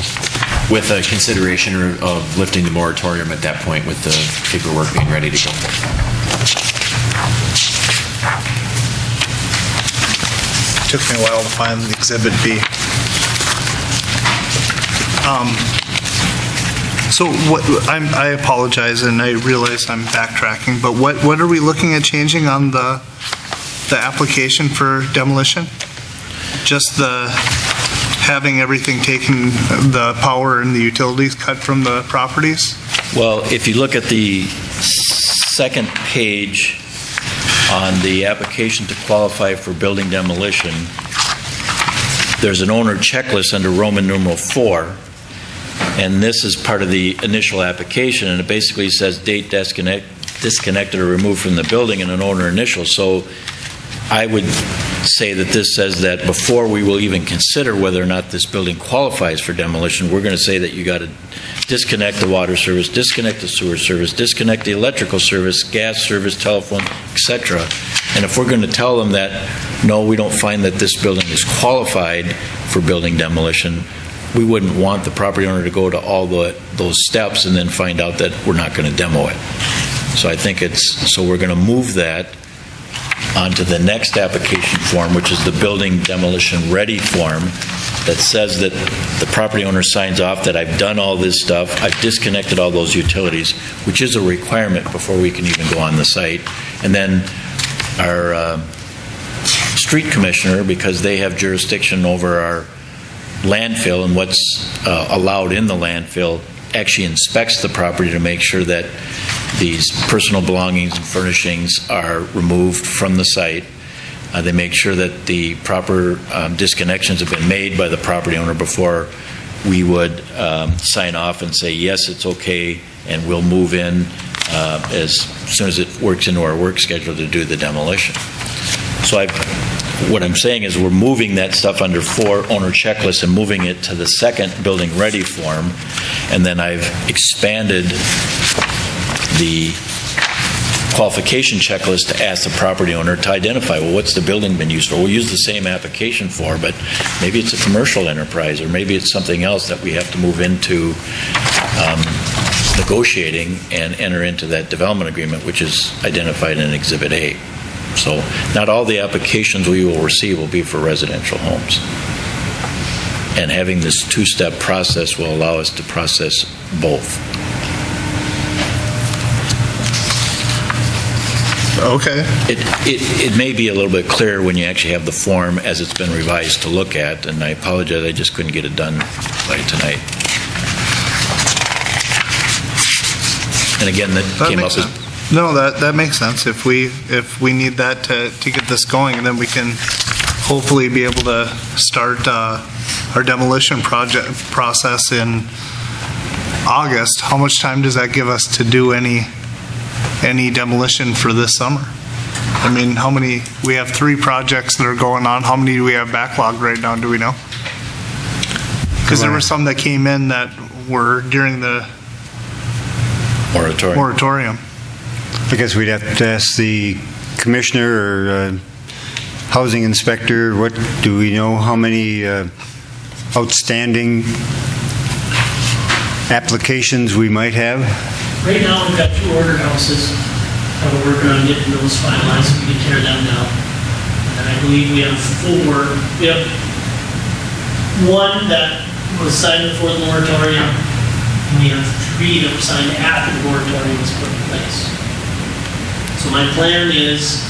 With a consideration of lifting the moratorium at that point with the paperwork being ready to go. Took me a while to find the Exhibit B. So what, I apologize, and I realize I'm backtracking, but what are we looking at changing on the application for demolition? Just the having everything taken, the power and the utilities cut from the properties? Well, if you look at the second page on the application to qualify for building demolition, there's an owner checklist under Roman numeral 4, and this is part of the initial application, and it basically says date disconnected or removed from the building and an owner initial. So I would say that this says that before we will even consider whether or not this building qualifies for demolition, we're going to say that you got to disconnect the water service, disconnect the sewer service, disconnect the electrical service, gas service, telephone, etc. And if we're going to tell them that, no, we don't find that this building is qualified for building demolition, we wouldn't want the property owner to go to all those steps and then find out that we're not going to demo it. So I think so we're going to move that onto the next application form, which is the building demolition ready form, that says that the property owner signs off that I've done all this stuff, I've disconnected all those utilities, which is a requirement before we can even go on the site. And then our street commissioner, because they have jurisdiction over our landfill and what's allowed in the landfill, actually inspects the property to make sure that these personal belongings and furnishings are removed from the site. They make sure that the proper disconnections have been made by the property owner before we would sign off and say, yes, it's okay, and we'll move in as soon as it works into our work schedule to do the demolition. So what I'm saying is we're moving that stuff under 4 owner checklist and moving it to the second building ready form, and then I've expanded the qualification checklist to ask the property owner to identify, well, what's the building been used for? We'll use the same application for, but maybe it's a commercial enterprise, or maybe it's something else that we have to move into negotiating and enter into that development agreement, which is identified in Exhibit A. So not all the applications we will receive will be for residential homes. And having this 2-step process will allow us to process both. Okay. It may be a little bit clearer when you actually have the form as it's been revised to look at, and I apologize, I just couldn't get it done by tonight. And again, that came up as... No, that makes sense. If we need that to get this going, then we can hopefully be able to start our demolition process in August. How much time does that give us to do any demolition for this summer? I mean, we have 3 projects that are going on. How many do we have backlogged right now? Do we know? Because there were some that came in that were during the moratorium. I guess we'd have to ask the commissioner or housing inspector, what do we know how many outstanding applications we might have? Right now, we've got 2 ordered houses that we're working on getting those finalized so we can tear them down. And I believe we have 4. We have 1 that was signed before the moratorium, and we have 3 that were signed after the moratorium was put in place. So my plan is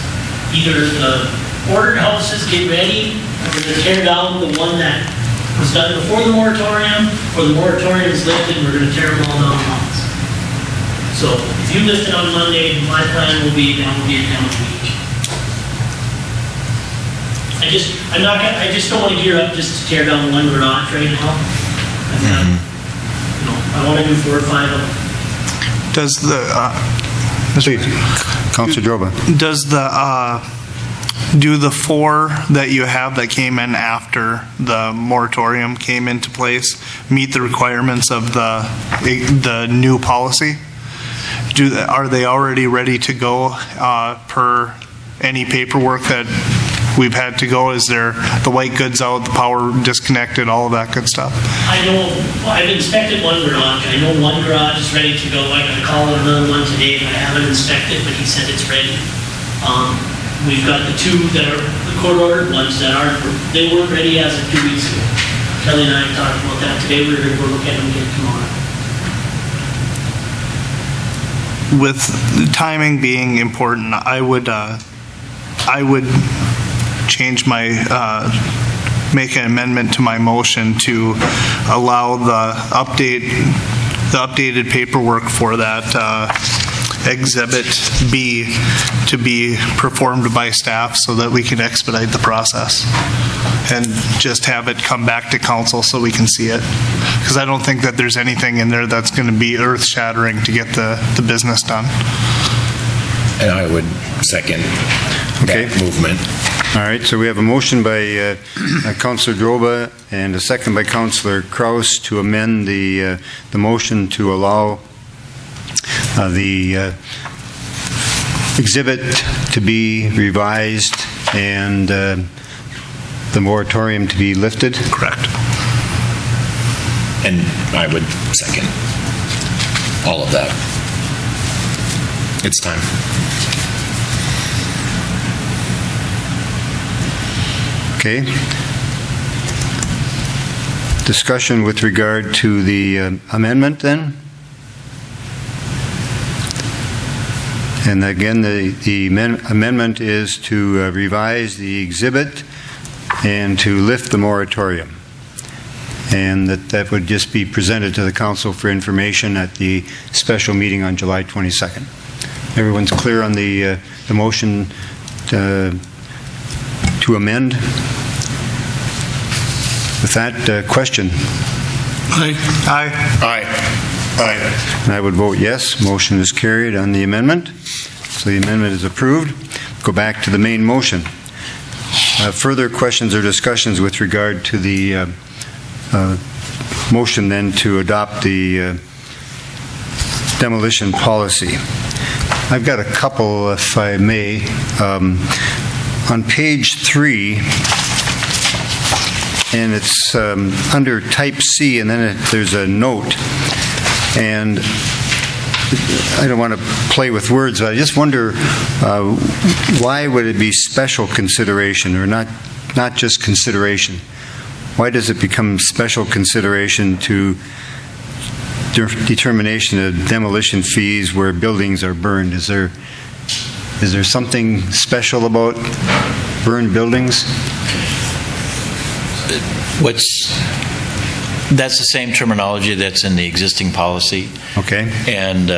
either the ordered houses get ready, and we're going to tear down the one that was done before the moratorium, or the moratorium is lifted and we're going to tear them all down at once. So if you lift it on Monday, my plan will be that will be a down week. I just don't want to gear up just to tear down one garage right now. I've got, I want to do 4 or 5 of them. Does the, Councilor Droba. does the, do the 4 that you have that came in after the moratorium came into place meet the requirements of the new policy? Are they already ready to go per any paperwork that we've had to go? Is there the white goods out, the power disconnected, all of that good stuff? I know, I've inspected one garage. I know one garage is ready to go. I gotta call another one today, but I haven't inspected, but he said it's ready. We've got the 2 that are the court-ordered ones that aren't, they weren't ready as of 2 weeks ago. Kelly and I talked about that today. We're gonna go look at them again tomorrow. With the timing being important, I would change my, make an amendment to my motion to allow the updated paperwork for that Exhibit B to be performed by staff so that we can expedite the process and just have it come back to council so we can see it. Because I don't think that there's anything in there that's going to be earth-shattering to get the business done. And I would second that movement. All right, so we have a motion by Councilor Droba and a second by Councilor Kraus to amend the motion to allow the exhibit to be revised and the moratorium to be lifted. Correct. And I would second all of that. It's time. Okay. Discussion with regard to the amendment then? And again, the amendment is to revise the exhibit and to lift the moratorium. And that would just be presented to the council for information at the special meeting on July 22nd. Everyone's clear on the motion to amend? With that, question? Aye. And I would vote yes. Motion is carried on the amendment. So the amendment is approved. Go back to the main motion. Further questions or discussions with regard to the motion then to adopt the demolition policy. I've got a couple, if I may. On page 3, and it's under type C, and then there's a note. And I don't want to play with words, but I just wonder why would it be special consideration or not just consideration? Why does it become special consideration to determination of demolition fees where buildings are burned? Is there something special about burned buildings? That's the same terminology that's in the existing policy. Okay. And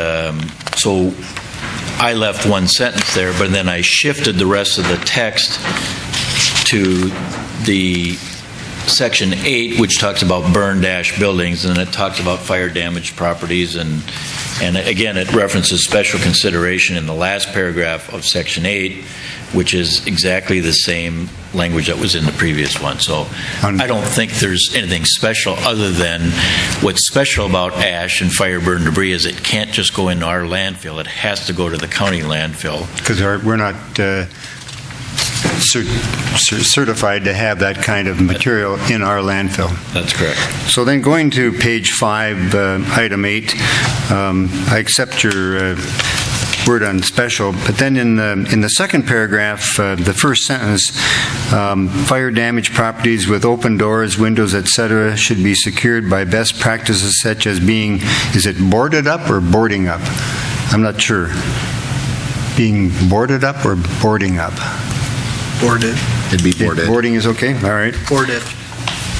so I left one sentence there, but then I shifted the rest of the text to the Section 8, which talks about burned-ash buildings, and it talks about fire-damaged properties, and again, it references special consideration in the last paragraph of Section 8, which is exactly the same language that was in the previous one. So I don't think there's anything special other than what's special about ash and fire-burned debris is it can't just go into our landfill. It has to go to the county landfill. Because we're not certified to have that kind of material in our landfill. That's correct. So then going to page 5, item 8, I accept your word on special, but then in the second paragraph, the first sentence, fire damaged properties with open doors, windows, etc. should be secured by best practices such as being, is it boarded up or boarding up? I'm not sure. Being boarded up or boarding up? Boarded. It'd be boarded. Boarding is okay? All right. Boarded.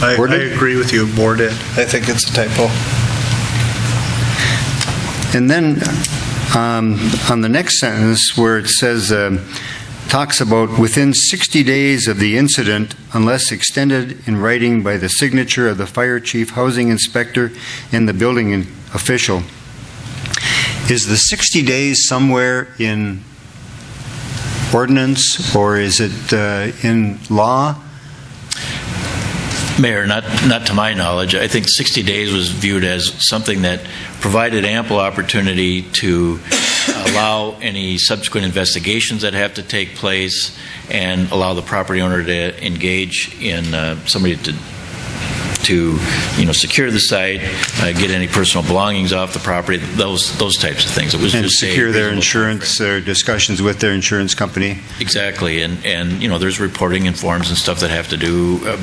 I agree with you, boarded. I think it's a typo. And then on the next sentence where it says, talks about within 60 days of the incident, unless extended in writing by the signature of the fire chief, housing inspector, and the building official. Is the 60 days somewhere in ordinance, or is it in law? Mayor, not to my knowledge. I think 60 days was viewed as something that provided ample opportunity to allow any subsequent investigations that have to take place and allow the property owner to engage in somebody to secure the site, get any personal belongings off the property, those types of things. It was and just secure their insurance, discussions with their insurance company. Exactly, and there's reporting and forms and stuff that have to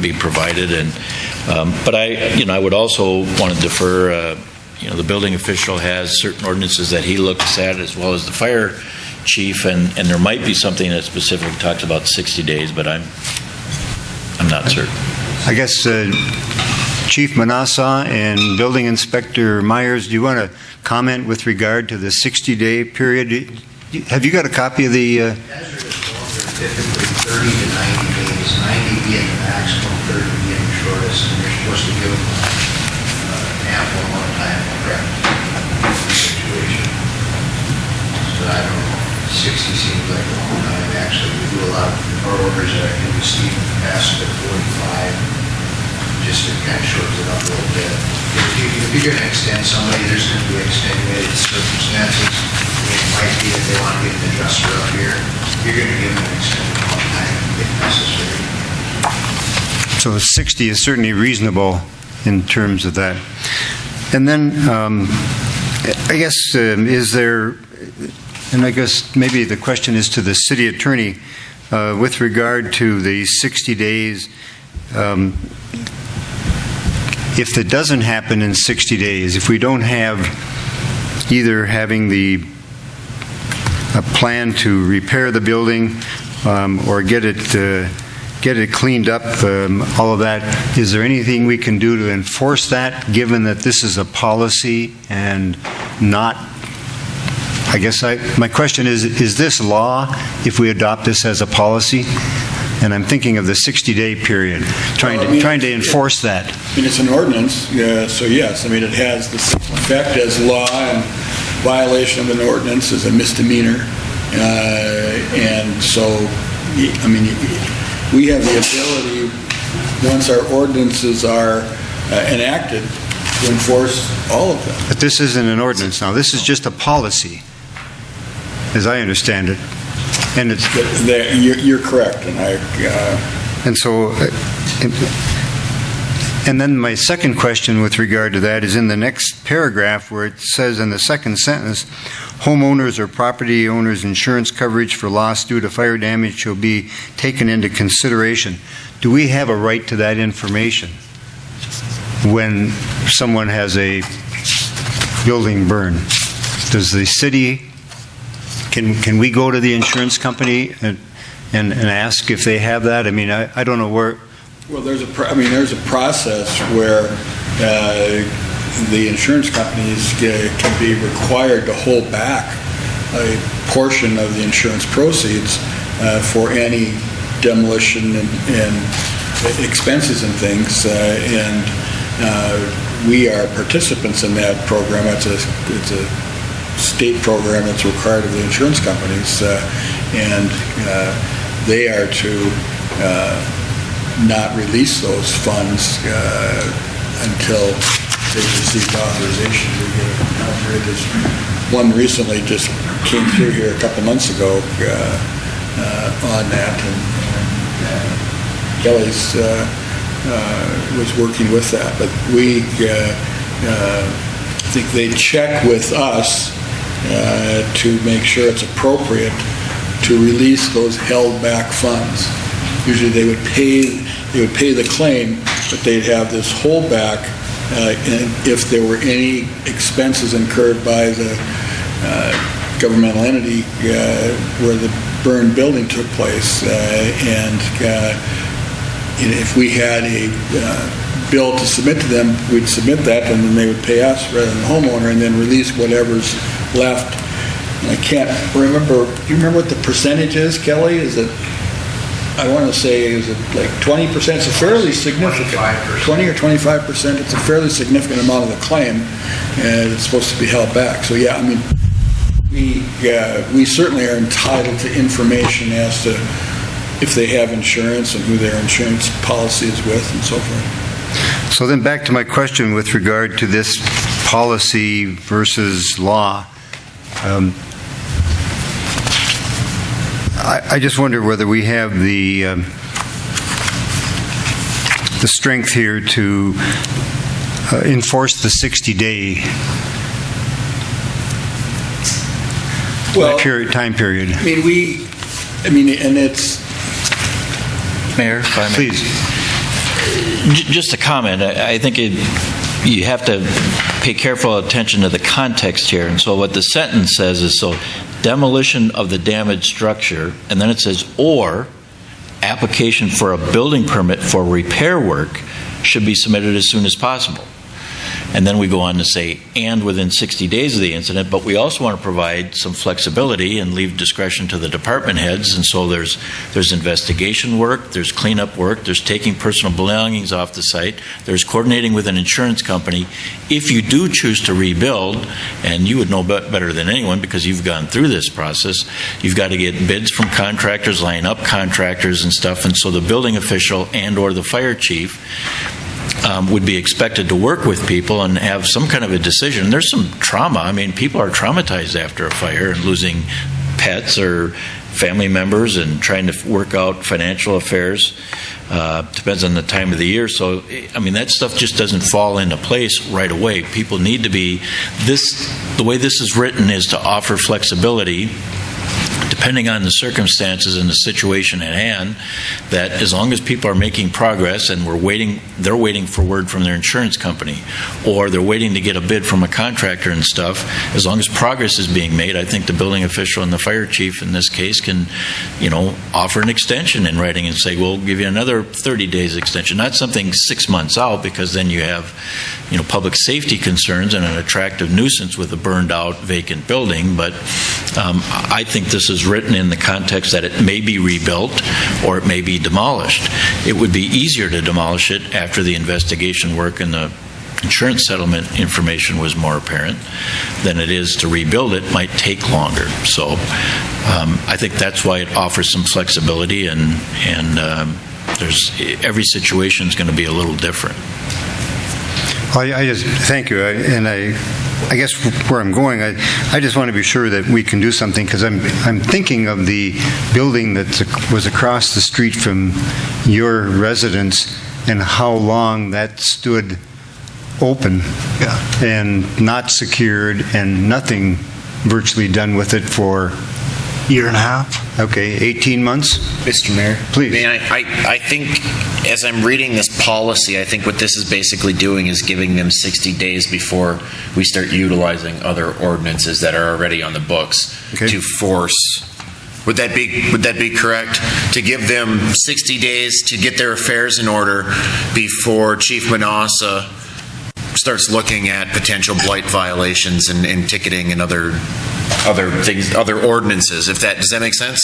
be provided, and but I would also want to defer. The building official has certain ordinances that he looks at, as well as the fire chief, and there might be something that specifically talks about 60 days, but I'm not certain. I guess Chief Manassa and Building Inspector Myers, do you want to comment with regard to the 60-day period? Have you got a copy of the... Typically 30 to 90 days, 90 being the maximum, 30 being the shortest, and you're supposed to give ample amount of time to prep the situation. So I don't know, 60 seems like a long time. Actually, we do a lot of our orders that can be seen past at 45. Just to kind of shorten it up a little bit. If you're going to extend somebody, there's going to be extenuated circumstances. It might be that they want to get an adjuster up here. You're going to give them an extended amount of time if necessary. So 60 is certainly reasonable in terms of that. And then, I guess, is there, and I guess maybe the question is to the city attorney, with regard to the 60 days, if it doesn't happen in 60 days, if we don't have either having a plan to repair the building or get it cleaned up, all of that, is there anything we can do to enforce that, given that this is a policy and not, I guess my question is this law if we adopt this as a policy? And I'm thinking of the 60-day period, trying to enforce that. I mean, it's an ordinance, so yes. I mean, it has the same effect as law, and violation of an ordinance is a misdemeanor. And so, I mean, we have the ability, once our ordinances are enacted, to enforce all of them. But this isn't an ordinance now. This is just a policy, as I understand it. And it's you're correct, and so, and then my second question with regard to that is in the next paragraph where it says in the second sentence, homeowners or property owners' insurance coverage for loss due to fire damage shall be taken into consideration. Do we have a right to that information when someone has a building burn? Does the city? Can we go to the insurance company and ask if they have that? I mean, I don't know where. Well, there's a process where the insurance companies can be required to hold back a portion of the insurance proceeds for any demolition and expenses and things. And we are participants in that program. It's a state program that's required of the insurance companies, and they are to not release those funds until they've received authorization to get it. There's one recently just came through here a couple months ago on that, and Kelly's was working with that. But we think they check with us to make sure it's appropriate to release those held back funds. Usually they would pay the claim, but they'd have this holdback, and if there were any expenses incurred by the governmental entity where the burned building took place, and if we had a bill to submit to them, we'd submit that, and then they would pay us rather than the homeowner, and then release whatever's left. And I can't remember. Do you remember what the percentage is, Kelly? Is it? I want to say, is it like 20%? It's a fairly significant. 25%. 20 or 25%. It's a fairly significant amount of the claim, and it's supposed to be held back. So yeah, I mean, we certainly are entitled to information as to if they have insurance and who their insurance policy is with and so forth. So then back to my question with regard to this policy versus law. I just wonder whether we have the strength here to enforce the 60-day time period. And it's... Mayor, if I may. Please. Just a comment. I think you have to pay careful attention to the context here. And so what the sentence says is, so demolition of the damaged structure, and then it says, or application for a building permit for repair work should be submitted as soon as possible. And then we go on to say, and within 60 days of the incident, but we also want to provide some flexibility and leave discretion to the department heads. And so there's investigation work, there's cleanup work, there's taking personal belongings off the site, there's coordinating with an insurance company. If you do choose to rebuild, and you would know better than anyone because you've gone through this process, you've got to get bids from contractors, line up contractors and stuff. And so the building official and or the fire chief would be expected to work with people and have some kind of a decision. There's some trauma. I mean, people are traumatized after a fire and losing pets or family members and trying to work out financial affairs. Depends on the time of the year. So, I mean, that stuff just doesn't fall into place right away. People need to be, the way this is written is to offer flexibility depending on the circumstances and the situation at hand, that as long as people are making progress and they're waiting for word from their insurance company, or they're waiting to get a bid from a contractor and stuff, as long as progress is being made, I think the building official and the fire chief in this case can, offer an extension in writing and say, we'll give you another 30 days extension, not something 6 months out, because then you have, public safety concerns and an attractive nuisance with a burned out vacant building. But I think this is written in the context that it may be rebuilt or it may be demolished. It would be easier to demolish it after the investigation work and the insurance settlement information was more apparent than it is to rebuild it. Might take longer. So I think that's why it offers some flexibility, and every situation is going to be a little different. I just thank you, and I guess where I'm going, I just want to be sure that we can do something, because I'm thinking of the building that was across the street from your residence and how long that stood open and not secured and nothing virtually done with it for year and a half. Okay, 18 months? Mr. Mayor? Please. I think, as I'm reading this policy, I think what this is basically doing is giving them 60 days before we start utilizing other ordinances that are already on the books to force. Would that be correct? To give them 60 days to get their affairs in order before Chief Manassa starts looking at potential blight violations and ticketing and other things, other ordinances. Does that make sense?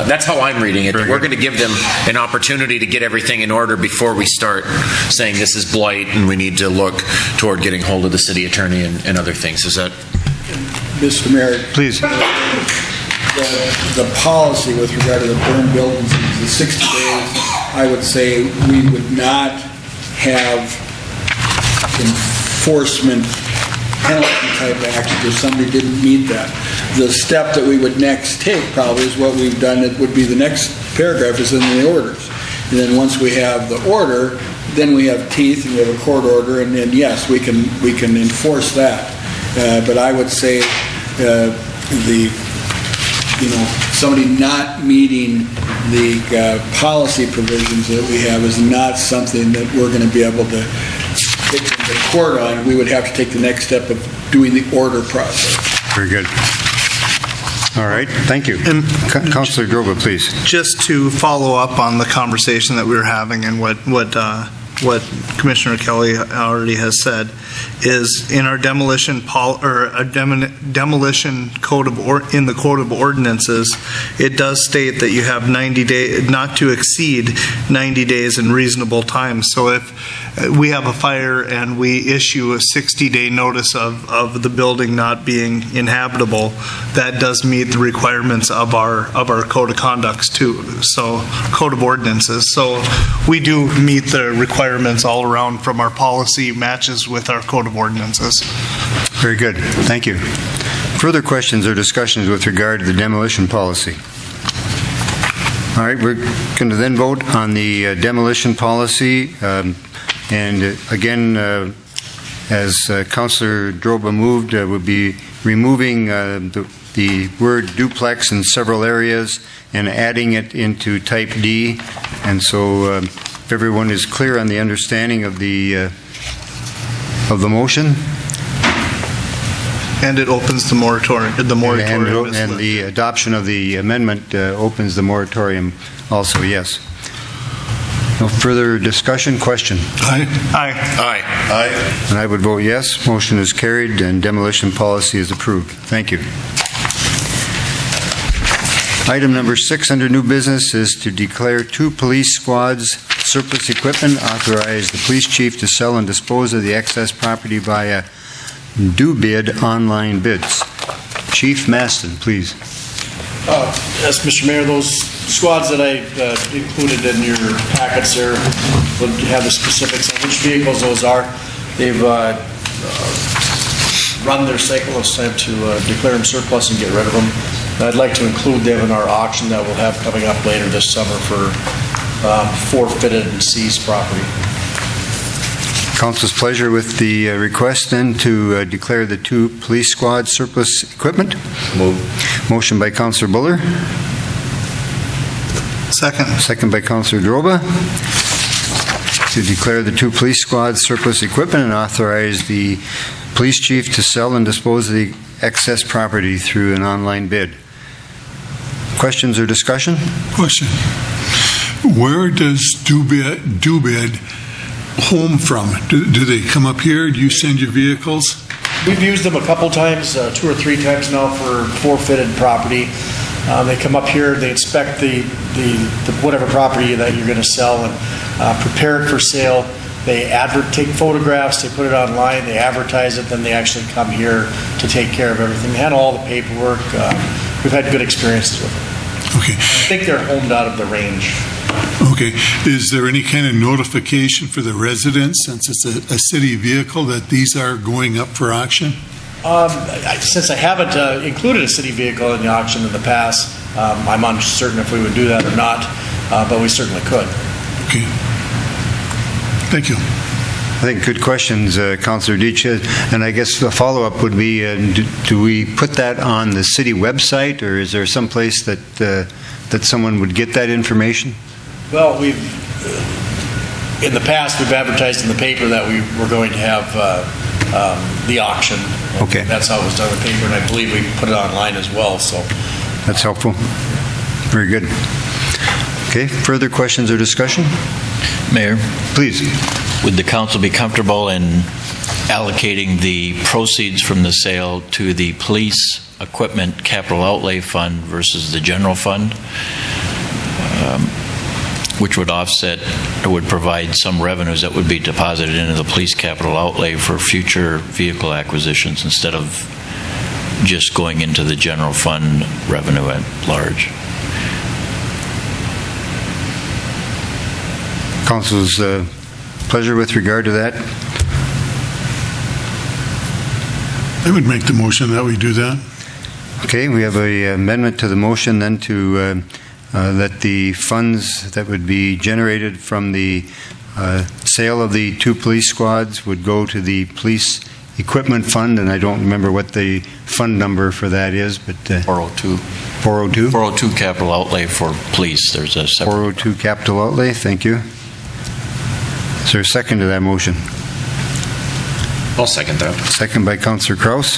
That's how I'm reading it. We're going to give them an opportunity to get everything in order before we start saying this is blight and we need to look toward getting hold of the city attorney and other things. Is that? Mr. Mayor, please. The policy with regard to the burned buildings, the 60 days, I would say we would not have enforcement penalty type action if somebody didn't meet that. The step that we would next take probably is what we've done, it would be the next paragraph is in the orders. And then once we have the order, then we have teeth and we have a court order, and then yes, we can enforce that. But I would say somebody not meeting the policy provisions that we have is not something that we're going to be able to take the court on. We would have to take the next step of doing the order process. Very good. All right, thank you. Councilor Droba, please. Just to follow up on the conversation that we were having and what Commissioner Kelly already has said, is in our demolition demolition code in the code of ordinances, it does state that you have 90 days, not to exceed 90 days in reasonable time. So if we have a fire and we issue a 60-day notice of the building not being inhabitable, that does meet the requirements of our code of conducts too. So code of ordinances. So we do meet the requirements all around from our policy, matches with our code of ordinances. Very good. Thank you. Further questions or discussions with regard to the demolition policy? All right, we're going to then vote on the demolition policy. And again, as Councilor Droba moved, we'll be removing the word duplex in several areas and adding it into type D. And so if everyone is clear on the understanding of the motion. And it opens the moratorium. And the adoption of the amendment opens the moratorium also, yes. No further discussion, question? Aye. Aye. Aye. Aye. And I would vote yes. Motion is carried and demolition policy is approved. Thank you. Item number 6 under new business is to declare 2 police squads surplus equipment, authorize the police chief to sell and dispose of the excess property via do bid online bids. Chief Maston, please. Yes, Mr. Mayor, those squads that I included in your packets there would have the specifics on which vehicles those are. They've run their cycle. It's time to declare them surplus and get rid of them. I'd like to include them in our auction that we'll have coming up later this summer for forfeited and seized property. Council's pleasure with the request then to declare the 2 police squad surplus equipment. Move. Motion by Councilor Buller. Second. Second by Councilor Droba to declare the 2 police squad surplus equipment and authorize the police chief to sell and dispose of the excess property through an online bid. Questions or discussion? Question. Where does do bid home from? Do they come up here? Do you send your vehicles? We've used them a couple times, 2 or 3 times now for forfeited property. They come up here, they inspect the whatever property that you're going to sell and prepare it for sale. They take photographs, they put it online, they advertise it, then they actually come here to take care of everything. They handle all the paperwork. We've had good experiences with them. Okay. I think they're homed out of the range. Okay. Is there any kind of notification for the residents, since it's a city vehicle, that these are going up for auction? Since I haven't included a city vehicle in the auction in the past, I'm uncertain if we would do that or not, but we certainly could. Okay. Thank you. I think good questions, Councilor Deitch. And I guess the follow-up would be, do we put that on the city website, or is there some place that someone would get that information? Well, in the past, we've advertised in the paper that we were going to have the auction. Okay. That's how it was done in the paper, and I believe we put it online as well. So that's helpful. Very good. Okay, further questions or discussion? Mayor? Please. Would the council be comfortable in allocating the proceeds from the sale to the police equipment capital outlay fund versus the general fund, which would offset, or would provide some revenues that would be deposited into the police capital outlay for future vehicle acquisitions instead of just going into the general fund revenue at large? Council's pleasure with regard to that? I would make the motion that we do that. Okay, we have a amendment to the motion then to let the funds that would be generated from the sale of the 2 police squads would go to the police equipment fund, and I don't remember what the fund number for that is, but 402. 402? 402 capital outlay for police. There's a separate 402 capital outlay, thank you. Is there a second to that motion? I'll second that. Second by Councillor Kraus.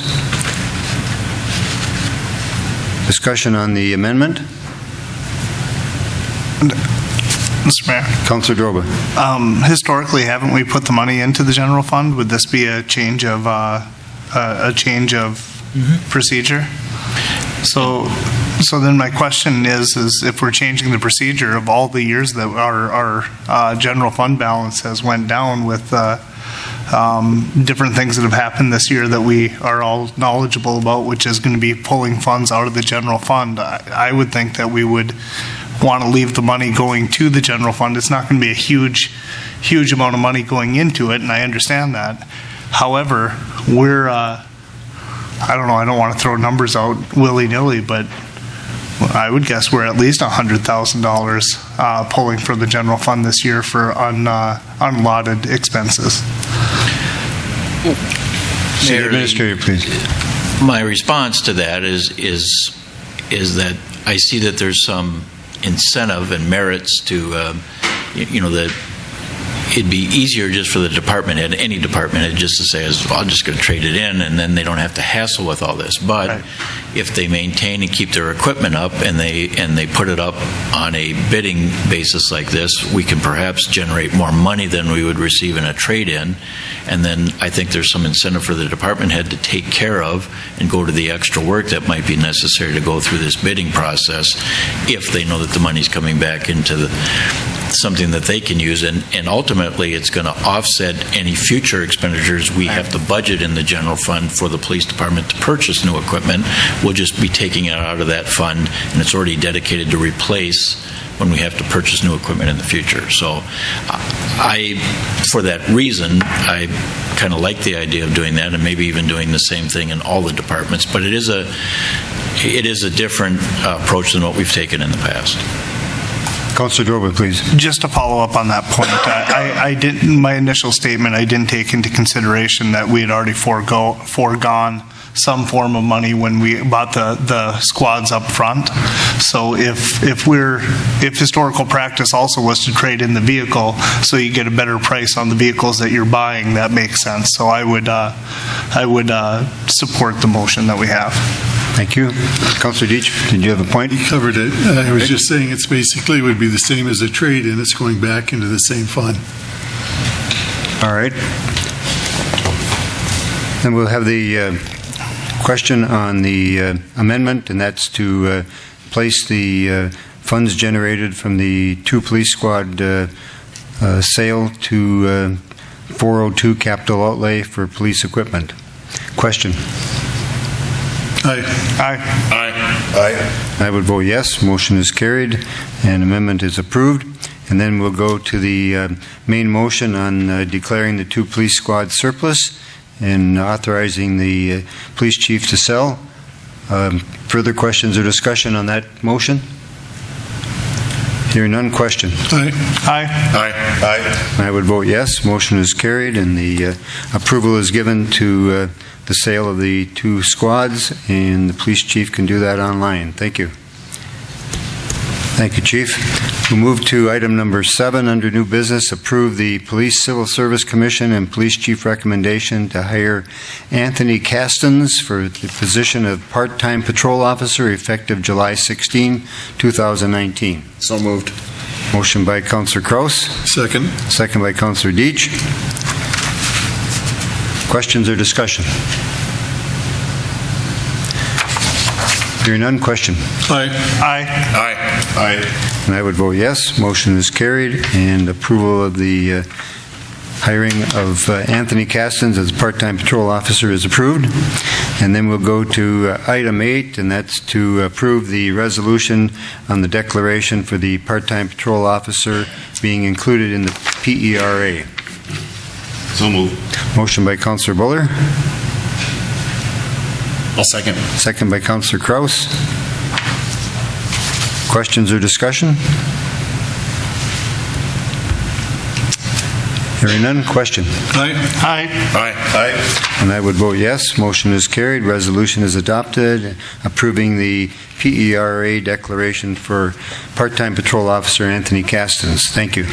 Discussion on the amendment? Mr. Mayor. Councillor Droba. Historically, haven't we put the money into the general fund? Would this be a change of procedure? So then my question is if we're changing the procedure of all the years that our general fund balance has went down with different things that have happened this year that we are all knowledgeable about, which is going to be pulling funds out of the general fund, I would think that we would want to leave the money going to the general fund. It's not going to be a huge amount of money going into it, and I understand that. However, we're, I don't know, I don't want to throw numbers out willy-nilly, but I would guess we're at least $100,000 pulling from the general fund this year for unallotted expenses. City Administrator, please. My response to that is that I see that there's some incentive and merits to, that it'd be easier just for the department head, any department head, just to say, I'm just going to trade it in, and then they don't have to hassle with all this. But right. If they maintain and keep their equipment up and they put it up on a bidding basis like this, we can perhaps generate more money than we would receive in a trade-in. And then I think there's some incentive for the department head to take care of and go to the extra work that might be necessary to go through this bidding process if they know that the money's coming back into something that they can use. And ultimately, it's going to offset any future expenditures we have to budget in the general fund for the police department to purchase new equipment. We'll just be taking it out of that fund, and it's already dedicated to replace when we have to purchase new equipment in the future. So for that reason, I kind of like the idea of doing that, and maybe even doing the same thing in all the departments. But it is a different approach than what we've taken in the past. Councillor Droba, please. Just to follow up on that point, I didn't. My initial statement, I didn't take into consideration that we had already foregone some form of money when we bought the squads up front. So if historical practice also was to trade in the vehicle so you get a better price on the vehicles that you're buying, that makes sense. So I would support the motion that we have. Thank you. Councillor Deitch, did you have a point? You covered it. I was just saying it's basically would be the same as a trade, and it's going back into the same fund. All right. Then we'll have the question on the amendment, and that's to place the funds generated from the 2 police squad sale to 402 capital outlay for police equipment. Question. Aye. Aye. Aye. Aye. I would vote yes. Motion is carried, and amendment is approved. And then we'll go to the main motion on declaring the 2 police squad surplus and authorizing the police chief to sell. Further questions or discussion on that motion? Hearing none, question. Aye. Aye. Aye. Aye. I would vote yes. Motion is carried, and the approval is given to the sale of the 2 squads, and the police chief can do that online. Thank you. Thank you, Chief. We'll move to item number 7 under new business. Approve the Police Civil Service Commission and Police Chief recommendation to hire Anthony Castens for the position of part-time patrol officer effective July 16, 2019. So moved. Motion by Councillor Kraus. Second. Second by Councillor Deitch. Questions or discussion? Hearing none, question. Aye. Aye. Aye. Aye. And I would vote yes. Motion is carried, and approval of the hiring of Anthony Castens as part-time patrol officer is approved. And then we'll go to item 8, and that's to approve the resolution on the declaration for the part-time patrol officer being included in the PERA. So moved. Motion by Councillor Buller. I'll second. Second by Councillor Kraus. Questions or discussion? Hearing none, question. Aye. Aye. And I would vote yes. Motion is carried. Resolution is adopted, approving the PERA declaration for part-time patrol officer Anthony Castens. Thank you.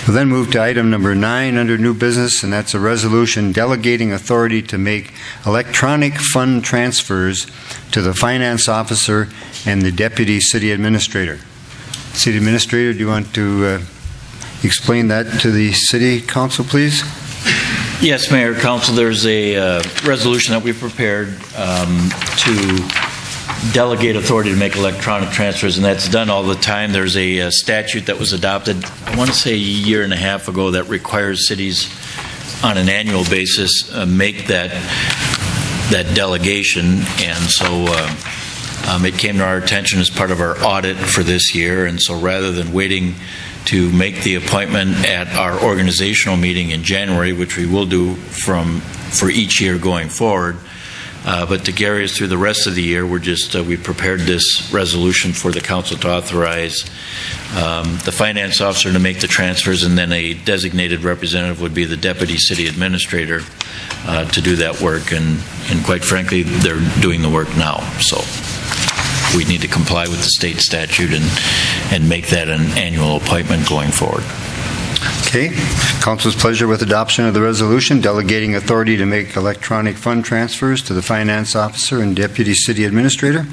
We'll then move to item number 9 under new business, and that's a resolution delegating authority to make electronic fund transfers to the finance officer and the deputy city administrator. City administrator, do you want to explain that to the city council, please? Yes, Mayor, Council, there's a resolution that we prepared to delegate authority to make electronic transfers, and that's done all the time. There's a statute that was adopted, I want to say a year and a half ago, that requires cities on an annual basis make that delegation, and so it came to our attention as part of our audit for this year, and so rather than waiting to make the appointment at our organizational meeting in January, which we will do for each year going forward, but to carry us through the rest of the year, we prepared this resolution for the council to authorize the finance officer to make the transfers, and then a designated representative would be the deputy city administrator to do that work, and quite frankly, they're doing the work now, so we need to comply with the state statute and make that an annual appointment going forward. Okay. Council's pleasure with adoption of the resolution delegating authority to make electronic fund transfers to the finance officer and deputy city administrator.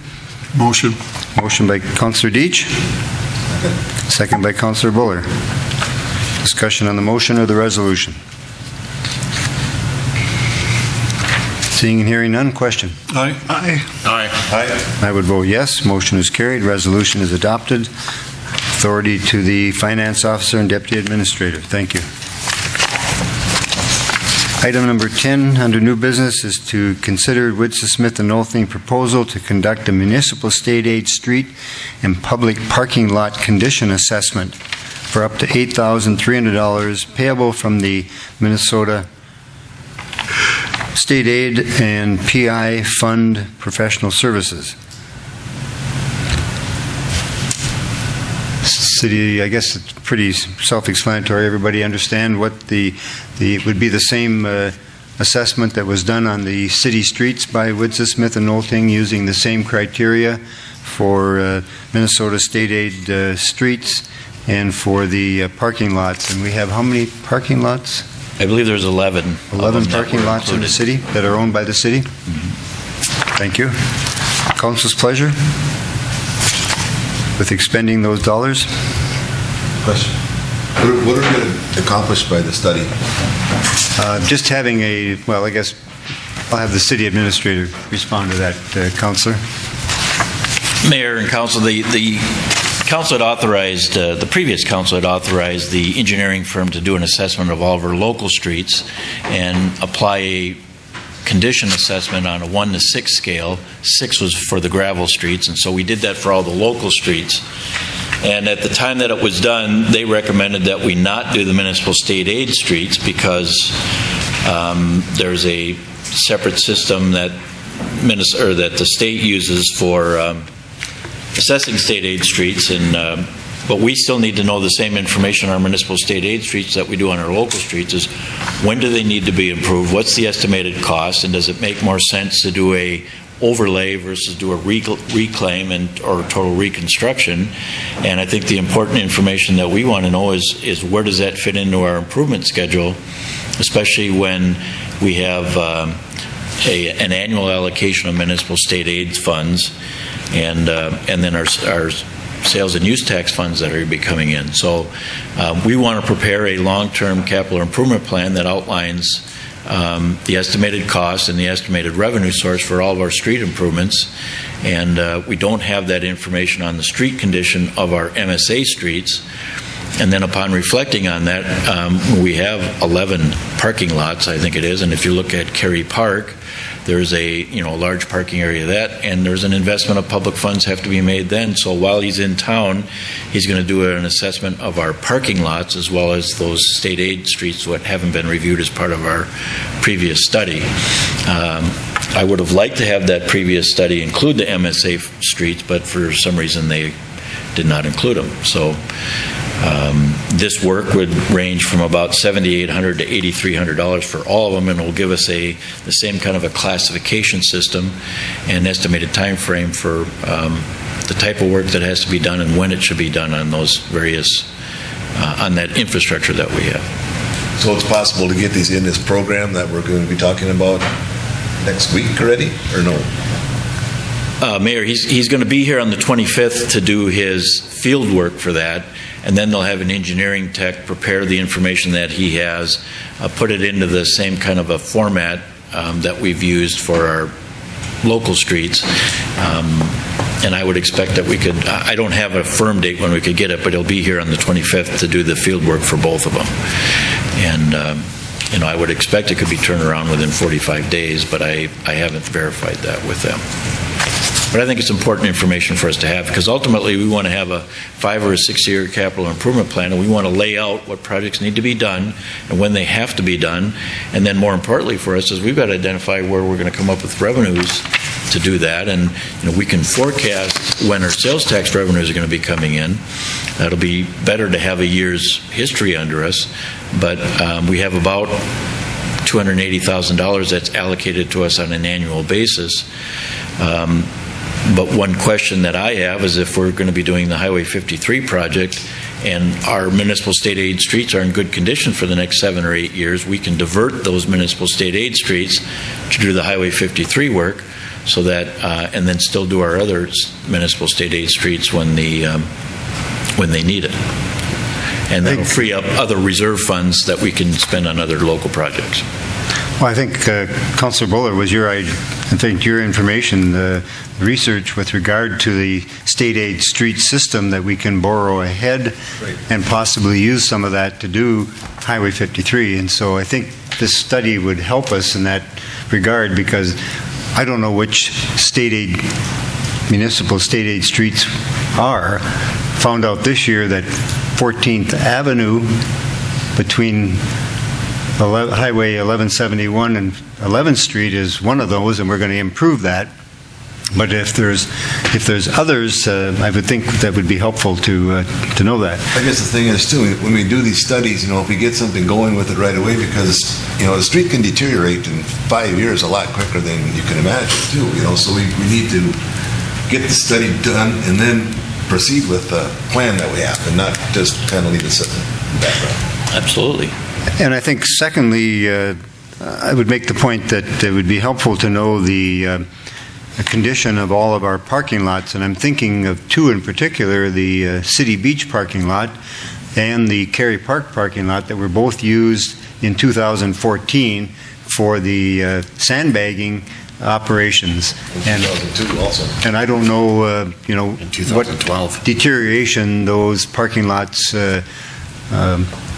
Motion. Motion by Councillor Deitch. Second by Councillor Buller. Discussion on the motion or the resolution. Seeing and hearing none, question. Aye. I would vote yes. Motion is carried. Resolution is adopted. Authority to the finance officer and deputy administrator. Thank you. Item number 10 under new business is to consider Usda, Smith and Oldthing proposal to conduct a municipal state aid street and public parking lot condition assessment for up to $8,300 payable from the Minnesota State Aid and PI Fund Professional Services. City, I guess it's pretty self-explanatory. Everybody understand what it would be the same assessment that was done on the city streets by Usda, Smith and Oldthing using the same criteria for Minnesota State Aid streets and for the parking lots. And we have how many parking lots? I believe there's 11. 11 parking lots in the city that are owned by the city? Mm-hmm. Thank you. Council's pleasure with expending those dollars. Question. What are we going to accomplish by the study? Just having I guess I'll have the city administrator respond to that, Councilor. Mayor and Council, the council had authorized, the previous council had authorized the engineering firm to do an assessment of all of our local streets and apply a condition assessment on a 1 to 6 scale. 6 was for the gravel streets, and so we did that for all the local streets. And at the time that it was done, they recommended that we not do the municipal state aid streets because there's a separate system that the state uses for assessing state aid streets, but we still need to know the same information on our municipal state aid streets that we do on our local streets. Is when do they need to be improved? What's the estimated cost? And does it make more sense to do a overlay versus do a reclaim or total reconstruction? And I think the important information that we want to know is where does that fit into our improvement schedule, especially when we have an annual allocation of municipal state aid funds and then our sales and use tax funds that are be coming in. So we want to prepare a long-term capital improvement plan that outlines the estimated cost and the estimated revenue source for all of our street improvements. And we don't have that information on the street condition of our MSA streets. And then upon reflecting on that, we have 11 parking lots, I think it is. And if you look at Cary Park, there's a large parking area and there's an investment of public funds have to be made then. So while he's in town, he's going to do an assessment of our parking lots as well as those state aid streets that haven't been reviewed as part of our previous study. I would have liked to have that previous study include the MSA streets, but for some reason they did not include them. So this work would range from about $7,800 to $8,300 for all of them, and it will give us the same kind of a classification system and estimated time frame for the type of work that has to be done and when it should be done on those various on that infrastructure that we have. So it's possible to get these in this program that we're going to be talking about next week already, or no? Mayor, he's going to be here on the 25th to do his field work for that, and then they'll have an engineering tech prepare the information that he has, put it into the same kind of a format that we've used for our local streets. And I would expect that we could, I don't have a firm date when we could get it, but he'll be here on the 25th to do the field work for both of them. And, I would expect it could be turned around within 45 days, but I haven't verified that with them. But I think it's important information for us to have, because ultimately we want to have a 5 or a 6 year capital improvement plan, and we want to lay out what projects need to be done and when they have to be done. And then more importantly for us is we've got to identify where we're going to come up with revenues to do that. And we can forecast when our sales tax revenues are going to be coming in. That'll be better to have a year's history under us. But we have about $280,000 that's allocated to us on an annual basis. But one question that I have is if we're going to be doing the Highway 53 project and our municipal state aid streets are in good condition for the next 7 or 8 years, we can divert those municipal state aid streets to do the Highway 53 work, so that and then still do our other municipal state aid streets when they need it. And that'll free up other reserve funds that we can spend on other local projects. Well, I think, Councilor Buller, was your information, the research with regard to the state aid street system that we can borrow ahead and possibly use some of that to do Highway 53. And so I think this study would help us in that regard, because I don't know which municipal state aid streets are. Found out this year that 14th Avenue between Highway 1171 and 11th Street is one of those, and we're going to improve that. But if there's others, I would think that would be helpful to know that. I guess the thing is too, when we do these studies, if we get something going with it right away, because the street can deteriorate in 5 years a lot quicker than you can imagine too. So we need to get the study done and then proceed with the plan that we have, and not just kind of leave it sitting in the background. Absolutely. And I think, secondly, I would make the point that it would be helpful to know the condition of all of our parking lots, and I'm thinking of two in particular, the City Beach parking lot and the Cary Park parking lot, that were both used in 2014 for the sandbagging operations. And 2002 also. And I don't know, in 2012. what deterioration those parking lots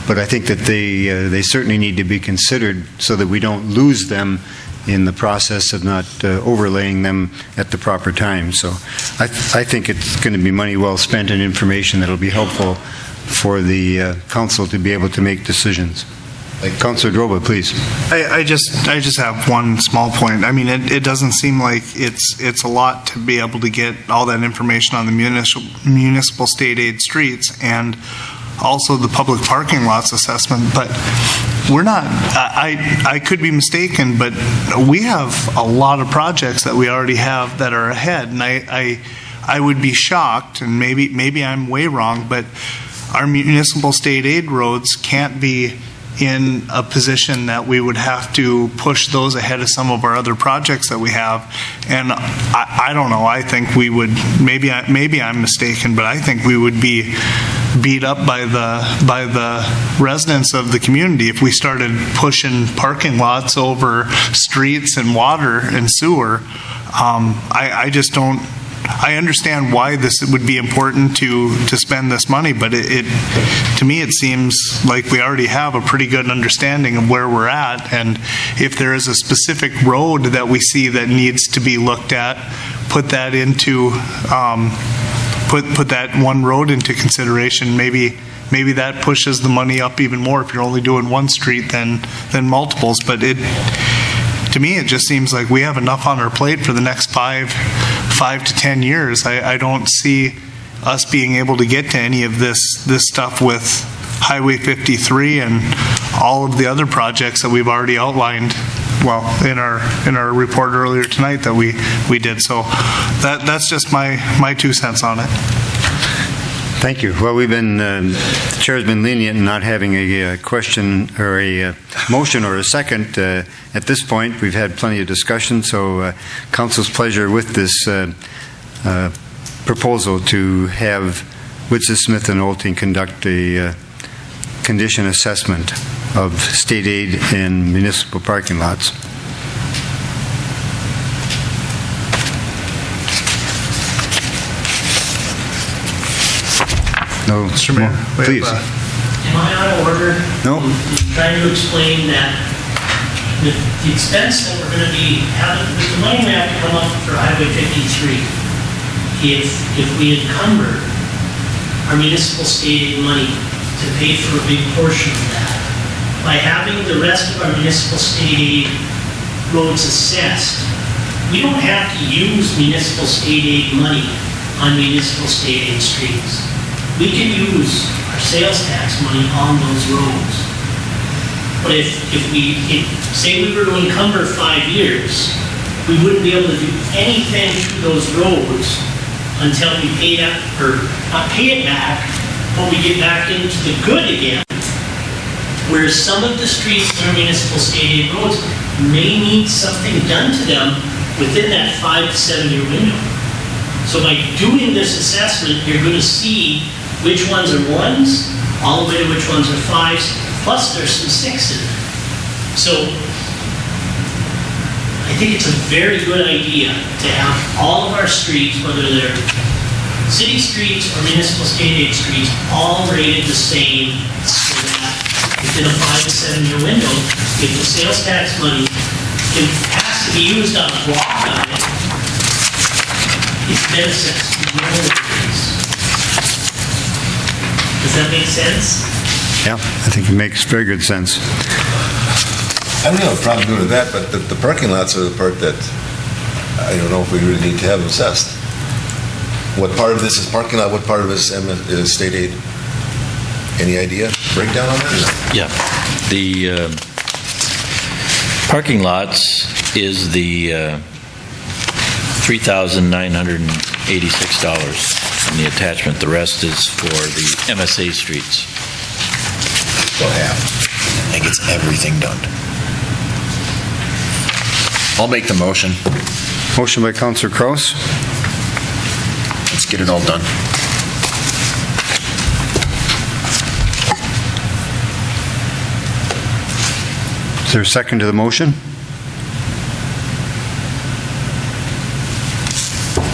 but I think that they certainly need to be considered so that we don't lose them in the process of not overlaying them at the proper time. So I think it's going to be money well spent and information that will be helpful for the council to be able to make decisions. Councilor Droba, please. I just have one small point. I mean, it doesn't seem like it's a lot to be able to get all that information on the municipal state aid streets and also the public parking lots assessment, but we're not, I could be mistaken, but we have a lot of projects that we already have that are ahead, and I would be shocked, and maybe I'm way wrong, but our municipal state aid roads can't be in a position that we would have to push those ahead of some of our other projects that we have. And I don't know, I think we would, maybe I'm mistaken, but I think we would be beat up by the residents of the community if we started pushing parking lots over streets and water and sewer. I just don't, I understand why this would be important to spend this money, but to me it seems like we already have a pretty good understanding of where we're at, and if there is a specific road that we see that needs to be looked at, put that into put that one road into consideration. Maybe that pushes the money up even more if you're only doing one street than multiples. But to me, it just seems like we have enough on our plate for the next 5 to 10 years. I don't see us being able to get to any of this stuff with Highway 53 and all of the other projects that we've already outlined, well, in our report earlier tonight that we did. So that's just my 2 cents on it. Thank you. Well, the chair's been lenient in not having a question or a motion or a second. At this point, we've had plenty of discussion, so council's pleasure with this proposal to have Usda, Smith and Olting conduct a condition assessment of state aid in municipal parking lots. No, Mr. Mayor, please. Am I out of order? No. I'm trying to explain that the expense that we're going to be having, with the money we have to come up for Highway 53, if we encumber our municipal state aid money to pay for a big portion of that, by having the rest of our municipal state aid roads assessed, we don't have to use municipal state aid money on municipal state aid streets. We can use our sales tax money on those roads. But if say we were to encumber 5 years, we wouldn't be able to do anything to those roads until we pay it, or not pay it back, but we get back into the good again. Whereas some of the streets that are municipal state aid roads may need something done to them within that 5 to 7 year window. So by doing this assessment, you're going to see which ones are 1s, all the way to which ones are 5s, plus there's some 6s in there. So I think it's a very good idea to have all of our streets, whether they're city streets or municipal state aid streets, all rated the same, so that within a 5 to 7 year window, if the sales tax money has to be used on a block on it, it's been assessed. Does that make sense? Yeah, I think it makes very good sense. I don't have a problem doing that, but the parking lots are the part that I don't know if we really need to have assessed. What part of this is parking lot? What part of this is state aid? Any idea? Breakdown on that? Yeah. The parking lots is the $3,986 in the attachment. The rest is for the MSA streets. So half. That gets everything done. I'll make the motion. Motion by Councilor Kraus. Let's get it all done. Is there a second to the motion?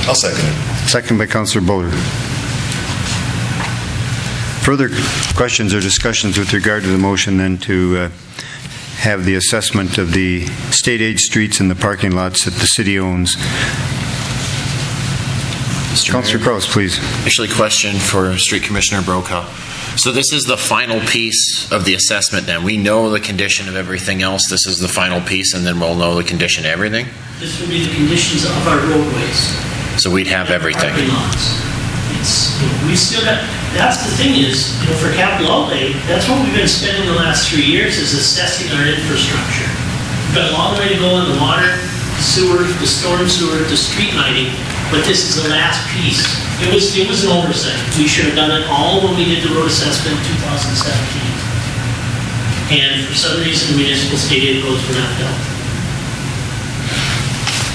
I'll second it. Second by Councilor Buller. Further questions or discussions with regard to the motion, then to have the assessment of the state aid streets and the parking lots that the city owns. Councilor Kraus, please. Actually, question for Street Commissioner Brokaw. So this is the final piece of the assessment then. We know the condition of everything else. This is the final piece, and then we'll know the condition of everything? This would be the conditions of our roadways. So we'd have everything. Parking lots. We still got, that's the thing is, for capital outlay, that's what we've been spending the last 3 years, is assessing our infrastructure. We've got a long way to go on the water, sewer, the storm sewer, the street lighting, but this is the last piece. It was an oversight. We should have done it all when we did the road assessment in 2017. And for some reason, the municipal state aid roads were not done.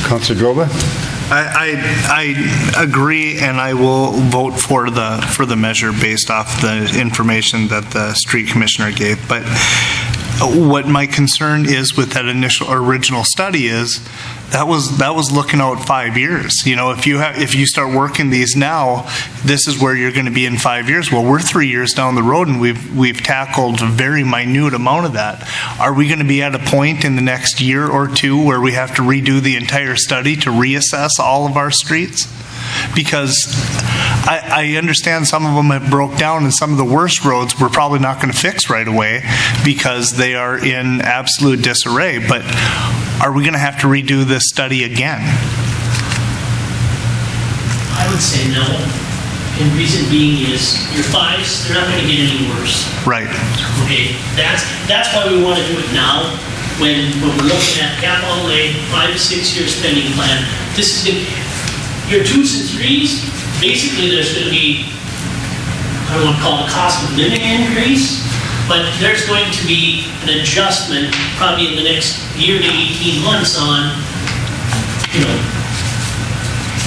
Councilor Droba? I agree, and I will vote for the measure based off the information that the street commissioner gave. But what my concern is with that original study is that was looking out 5 years. If you start working these now, this is where you're going to be in 5 years. Well, we're 3 years down the road, and we've tackled a very minute amount of that. Are we going to be at a point in the next year or two where we have to redo the entire study to reassess all of our streets? because I understand some of them have broke down, and some of the worst roads we're probably not going to fix right away because they are in absolute disarray. But are we going to have to redo this study again? I would say no. And the reason being is your fives, they're not going to get any worse. Right. Okay, that's why we want to do it now. When we're looking at capital outlay, 5 to 6 year spending plan, this is your 2s and 3s. Basically, there's going to be, I don't want to call it a cost of living increase, but there's going to be an adjustment probably in the next year to 18 months on, you know,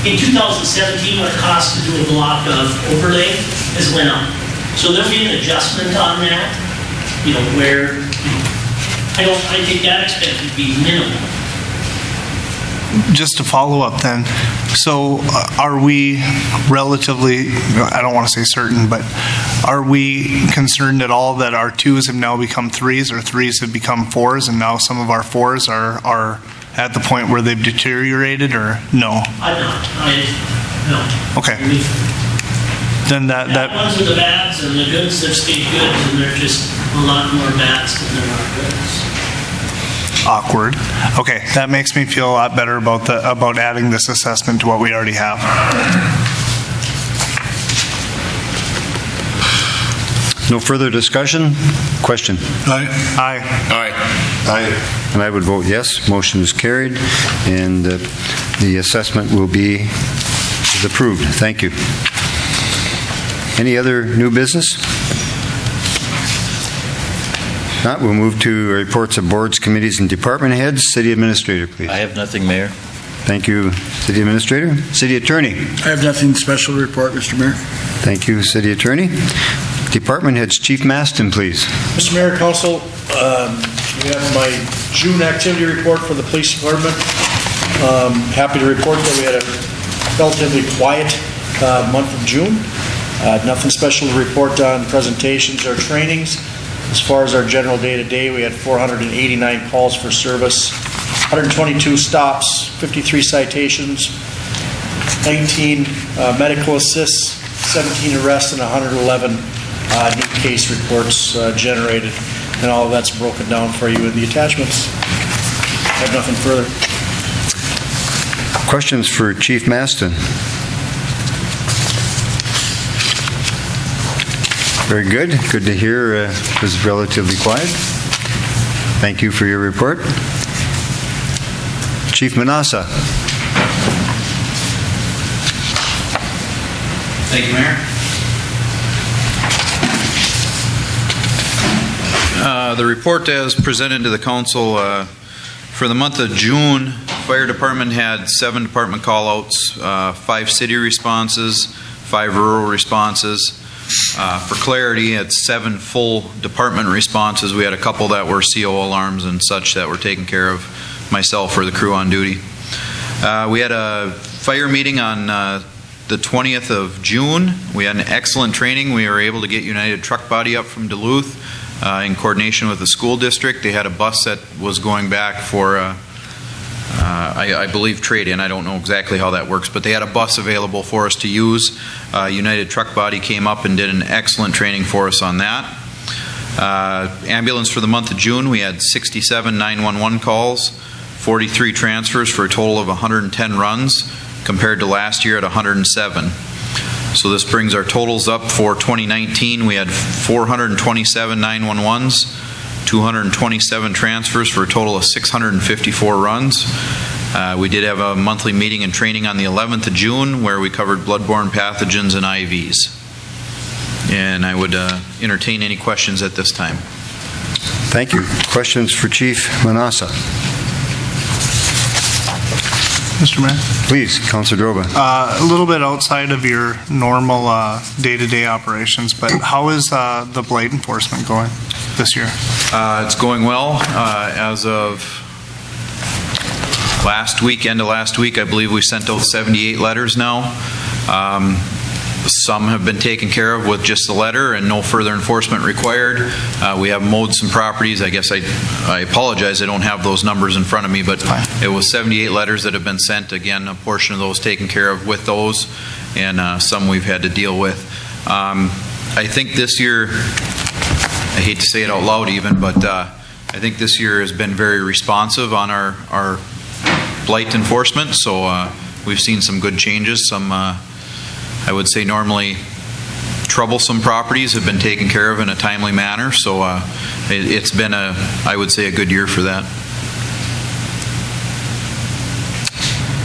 in 2017, what it cost to do a block of overlay has went up. So there'll be an adjustment on that, you know, where I think that expense would be minimal. Just to follow up then, so are we relatively, I don't want to say certain, but are we concerned at all that our 2s have now become 3s or 3s have become 4s, and now some of our 4s are at the point where they've deteriorated, or no? I'm not. No. Okay. Then that ones are the bads, and the goods have stayed good, and they're just a lot more bads than there are goods. Awkward. Okay, that makes me feel a lot better about adding this assessment to what we already have. No further discussion? Question? Aye. Aye. Aye. Aye. And I would vote yes. Motion is carried, and the assessment is approved. Thank you. Any other new business? Not, we'll move to reports of boards, committees, and department heads. City Administrator, please. I have nothing, Mayor. Thank you, City Administrator. City Attorney. I have nothing special to report, Mr. Mayor. Thank you, City Attorney. Department heads, Chief Maston, please. Mr. Mayor, Council, we have my June activity report for the police department. Happy to report that we had a relatively quiet month of June. Nothing special to report on presentations or trainings. As far as our general day-to-day, we had 489 calls for service, 122 stops, 53 citations, 19 medical assists, 17 arrests, and 111 new case reports generated. And all of that's broken down for you in the attachments. I have nothing further. Questions for Chief Maston? Very good. Good to hear it was relatively quiet. Thank you for your report. Chief Manassa. Thank you, Mayor. The report as presented to the council for the month of June, fire department had 7 department call-outs, 5 city responses, 5 rural responses. For clarity, it's 7 full department responses. We had a couple that were CO alarms and such that were taken care of myself or the crew on duty. We had a fire meeting on the 20th of June. We had an excellent training. We were able to get United Truck Body up from Duluth in coordination with the school district. They had a bus that was going back for I believe trade-in. I don't know exactly how that works, but they had a bus available for us to use. United Truck Body came up and did an excellent training for us on that. Ambulance for the month of June, we had 67 911 calls, 43 transfers for a total of 110 runs, compared to last year at 107. So this brings our totals up for 2019. We had 427 911s, 227 transfers for a total of 654 runs. We did have a monthly meeting and training on the 11th of June where we covered bloodborne pathogens and IVs. And I would entertain any questions at this time. Thank you. Questions for Chief Manassa? Mr. Mayor? Please, Councilor Droba. A little bit outside of your normal day-to-day operations, but how is the blight enforcement going this year? It's going well. As of end of last week, I believe we sent out 78 letters now. Some have been taken care of with just the letter and no further enforcement required. We have mowed some properties. I guess I apologize, I don't have those numbers in front of me, but it was 78 letters that have been sent. Again, a portion of those taken care of with those, and some we've had to deal with. I think this year, I hate to say it out loud even, but I think this year has been very responsive on our blight enforcement, so we've seen some good changes. Some, I would say, normally troublesome properties have been taken care of in a timely manner, so it's been, I would say, a good year for that.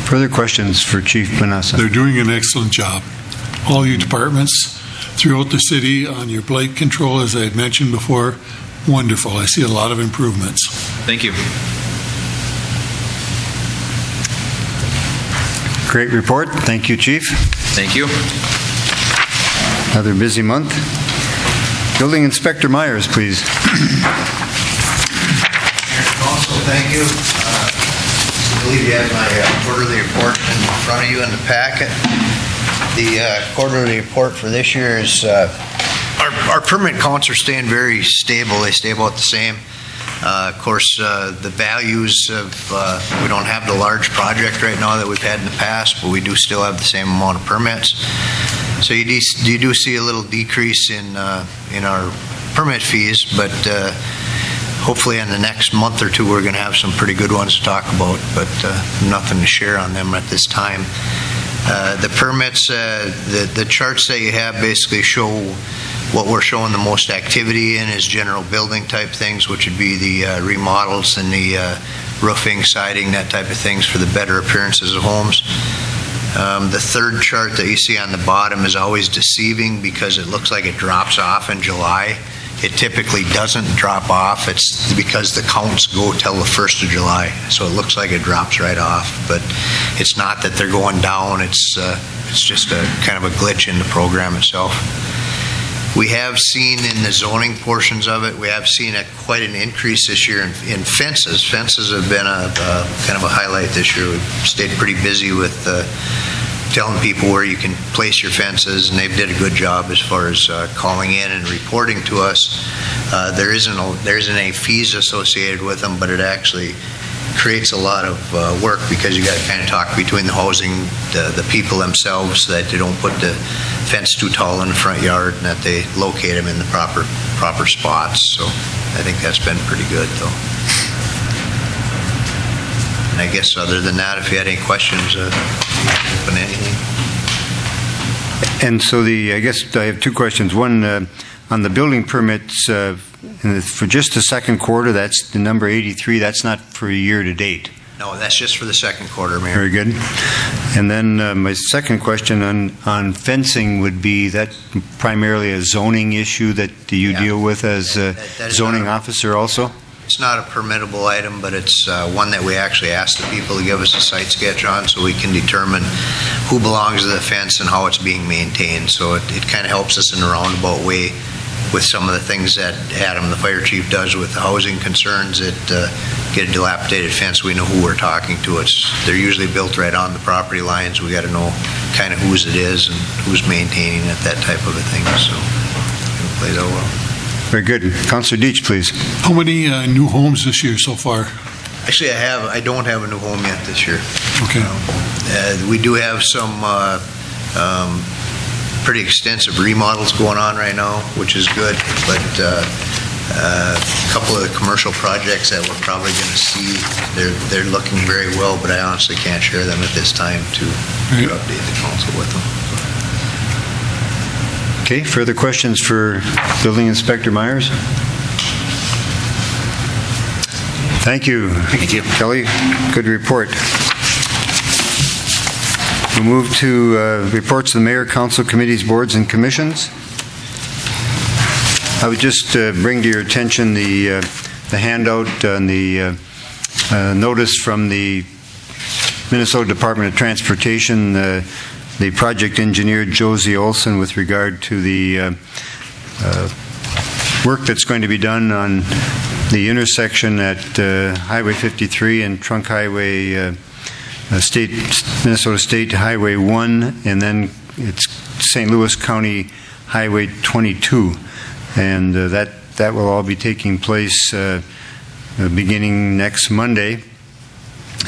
Further questions for Chief Manassa? They're doing an excellent job. All your departments throughout the city on your blight control, as I had mentioned before, wonderful. I see a lot of improvements. Thank you. Great report. Thank you, Chief. Thank you. Another busy month. Building Inspector Myers, please. Also, thank you. I believe you have my quarterly report in front of you in the packet. The quarterly report for this year is our permit counts are staying very stable. They stay about the same. Of course, the values of, we don't have the large project right now that we've had in the past, but we do still have the same amount of permits. So you do see a little decrease in our permit fees, but hopefully in the next month or two we're going to have some pretty good ones to talk about, but nothing to share on them at this time. The permits, the charts that you have basically show what we're showing the most activity in is general building type things, which would be the remodels and the roofing, siding, that type of things for the better appearances of homes. The third chart that you see on the bottom is always deceiving because it looks like it drops off in July. It typically doesn't drop off. It's because the counts go till the 1st of July. So it looks like it drops right off, but it's not that they're going down. It's just a kind of a glitch in the program itself. We have seen in the zoning portions of it, we have seen quite an increase this year in fences. Fences have been a kind of a highlight this year. We've stayed pretty busy with telling people where you can place your fences, and they've did a good job as far as calling in and reporting to us. There isn't any fees associated with them, but it actually creates a lot of work because you got to kind of talk between the housing, the people themselves, so that they don't put the fence too tall in the front yard and that they locate them in the proper spots. So I think that's been pretty good, though. And I guess other than that, if you had any questions, open anything. And so I guess I have two questions. One, on the building permits, for just the second quarter, that's the number 83. That's not for a year to date. No, that's just for the second quarter, Mayor. Very good. And then my second question on fencing would be that primarily a zoning issue that you deal with as a zoning officer also? It's not a permittable item, but it's one that we actually ask the people to give us a site sketch on so we can determine who belongs to the fence and how it's being maintained. So it kind of helps us in a roundabout way with some of the things that Adam, the fire chief, does with the housing concerns that get a dilapidated fence. We know who we're talking to. They're usually built right on the property lines. We got to know kind of whose it is and who's maintaining it, that type of a thing. So it plays out well. Very good. Councilor Deitch, please. How many new homes this year so far? Actually, I don't have a new home yet this year. Okay. We do have some pretty extensive remodels going on right now, which is good, but a couple of the commercial projects that we're probably going to see, they're looking very well, but I honestly can't share them at this time to update the council with them. Okay, further questions for Building Inspector Myers? Thank you. Thank you. Kelly, good report. We'll move to reports of the Mayor, Council, Committees, Boards, and Commissions. I would just bring to your attention the handout on the notice from the Minnesota Department of Transportation, the project engineer, Josie Olson, with regard to the work that's going to be done on the intersection at Highway 53 and Trunk Highway, Minnesota State Highway 1, and then it's St. Louis County Highway 22. And that will all be taking place beginning next Monday.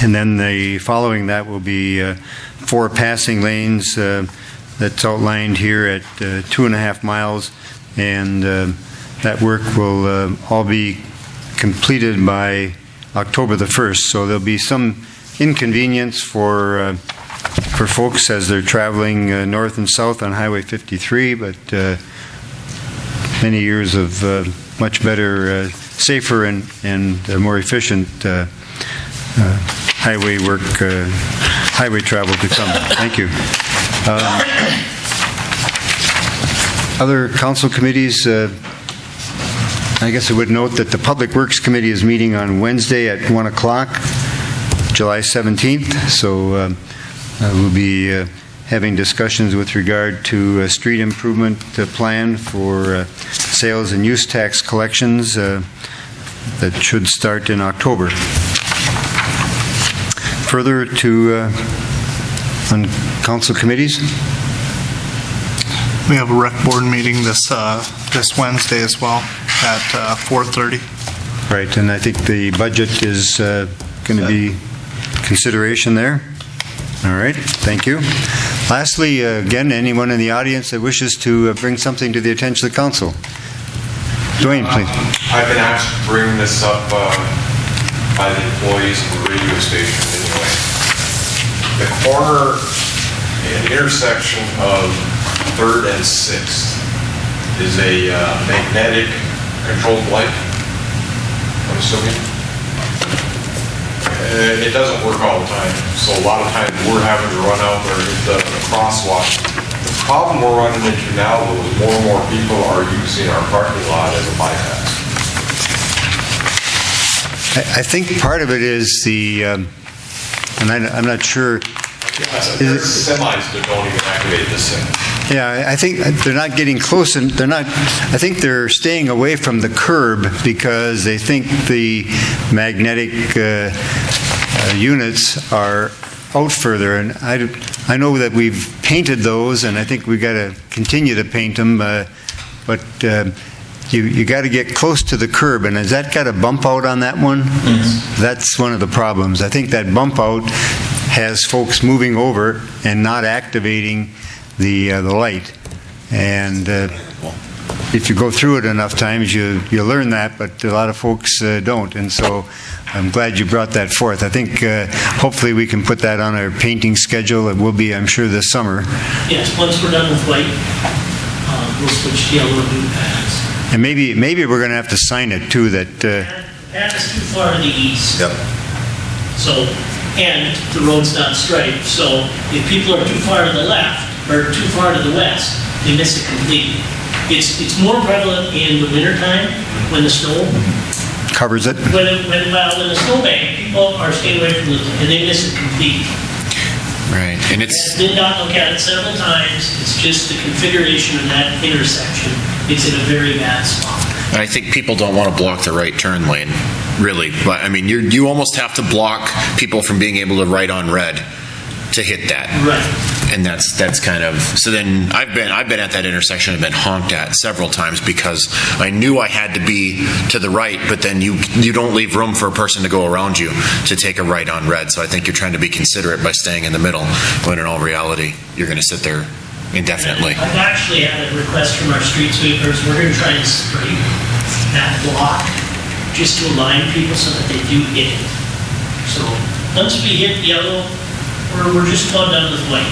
And then following that will be 4 passing lanes that's outlined here at 2.5 miles. And that work will all be completed by October the 1st. So there'll be some inconvenience for folks as they're traveling north and south on Highway 53, but many years of much better, safer, and more efficient highway work, highway travel to come. Thank you. Other council committees, I guess I would note that the Public Works Committee is meeting on Wednesday at 1 o'clock, July 17th. So we'll be having discussions with regard to a street improvement plan for sales and use tax collections that should start in October. Further to on council committees? We have a rec board meeting this Wednesday as well at 4:30. Right, and I think the budget is going to be consideration there. All right, thank you. Lastly, again, anyone in the audience that wishes to bring something to the attention of the council? Dwayne, please. I've been asked to bring this up by the employees of the radio station anyway. The corner and intersection of 3rd and 6th is a magnetic controlled light, I'm assuming. It doesn't work all the time, so a lot of times we're having to run out there and hit the crosswalk. The problem we're running into now, though, is more and more people are using our parking lot as a bypass. I think part of it is the, and I'm not sure. There's semis that don't even activate this thing. Yeah, I think they're not getting close, and I think they're staying away from the curb because they think the magnetic units are out further. And I know that we've painted those, and I think we've got to continue to paint them, but you got to get close to the curb. And has that got a bump out on that one? Mm-hmm. That's one of the problems. I think that bump out has folks moving over and not activating the light. And if you go through it enough times, you learn that, but a lot of folks don't. And so I'm glad you brought that forth. I think hopefully we can put that on our painting schedule. It will be, I'm sure, this summer. Yes, once we're done with white, we'll switch to yellow and blue pads. And maybe we're going to have to sign it too. That pad is too far to the east. Yep. So, and the road's not striped. So if people are too far to the left or too far to the west, they miss it completely. It's more prevalent in the wintertime when the snow covers it. When the snowbank, people are staying away from and they miss it completely. Right, and it's... Did not look at it several times. It's just the configuration of that intersection. It's in a very bad spot. I think people don't want to block the right turn lane, really. But I mean, you almost have to block people from being able to right on red to hit that. Right. And that's kind of, so then I've been at that intersection and been honked at several times because I knew I had to be to the right, but then you don't leave room for a person to go around you to take a right on red. So I think you're trying to be considerate by staying in the middle, when in all reality you're going to sit there indefinitely. I've actually had a request from our street sweepers. We're going to try and straighten that block just to align people so that they do hit it. So once we hit yellow, we're just going down with white,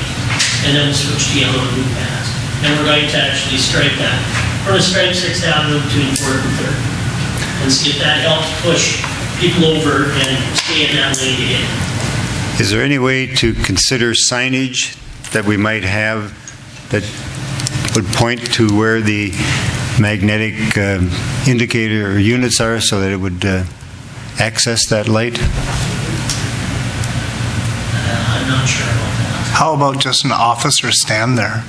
and then we'll switch to yellow and blue pads. And we're going to actually stripe that. We're going to stripe 6th Avenue between 4th and 3rd and see if that helps push people over and stay in that lane to hit. Is there any way to consider signage that we might have that would point to where the magnetic indicator or units are so that it would access that light? I'm not sure about that. How about just an officer stand there?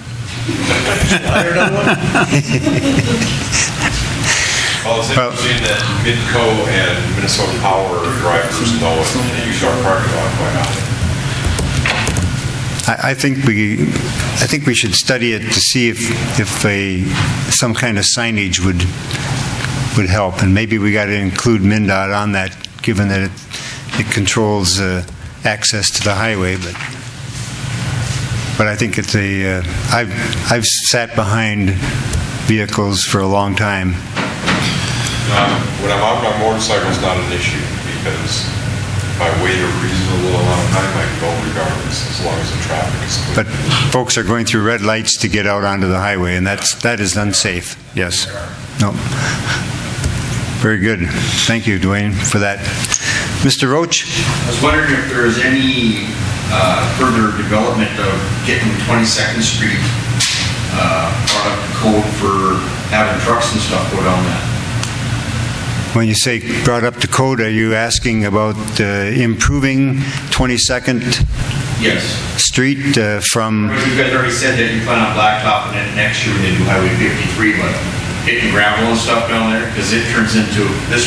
Well, it's interesting that Midco and Minnesota Power drivers know it and they use our parking lot quite often. I think we should study it to see if some kind of signage would help, and maybe we got to include MnDOT on that, given that it controls access to the highway. But I think it's I've sat behind vehicles for a long time. When I'm on my motorcycle, it's not an issue, because if I wait a reasonable amount of time, I can go regardless, as long as the traffic is clear. But folks are going through red lights to get out onto the highway, and that is unsafe. Yes. No. Very good. Thank you, Dwayne, for that. Mr. Roach? I was wondering if there is any further development of getting 22nd Street brought up to code for having trucks and stuff go down that. When you say brought up to code, are you asking about improving 22nd Yes. Street from... You guys already said that you plan on blacktopping it next year when they do Highway 53, but hitting gravel and stuff down there, because this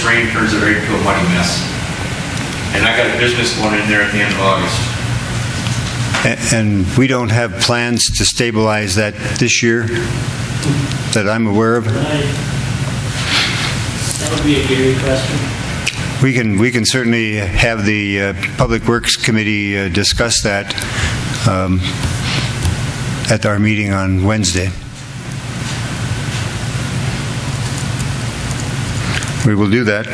rain turns it right into a muddy mess. And I got a business going in there at the end of August. And we don't have plans to stabilize that this year that I'm aware of? That would be a Gary question. We can certainly have the Public Works Committee discuss that at our meeting on Wednesday. We will do that.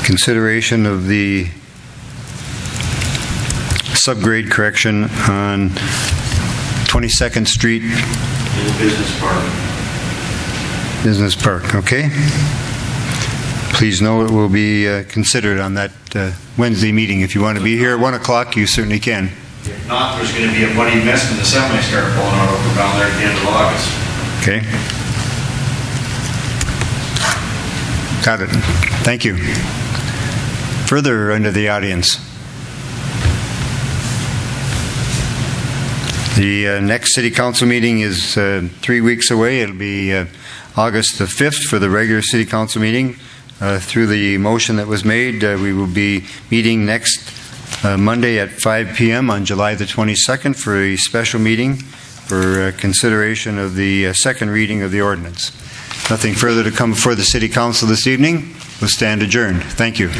Consideration of the subgrade correction on 22nd Street. In the business park. Business Park, okay. Please know it will be considered on that Wednesday meeting. If you want to be here at 1 o'clock, you certainly can. If not, there's going to be a muddy mess when the semis start pulling out over down there at the end of August. Okay. Got it. Thank you. Further into the audience. The next City Council meeting is 3 weeks away. It'll be August the 5th for the regular City Council meeting. Through the motion that was made, we will be meeting next Monday at 5 p.m. on July the 22nd for a special meeting for consideration of the second reading of the ordinance. Nothing further to come before the City Council this evening. We'll stand adjourned. Thank you.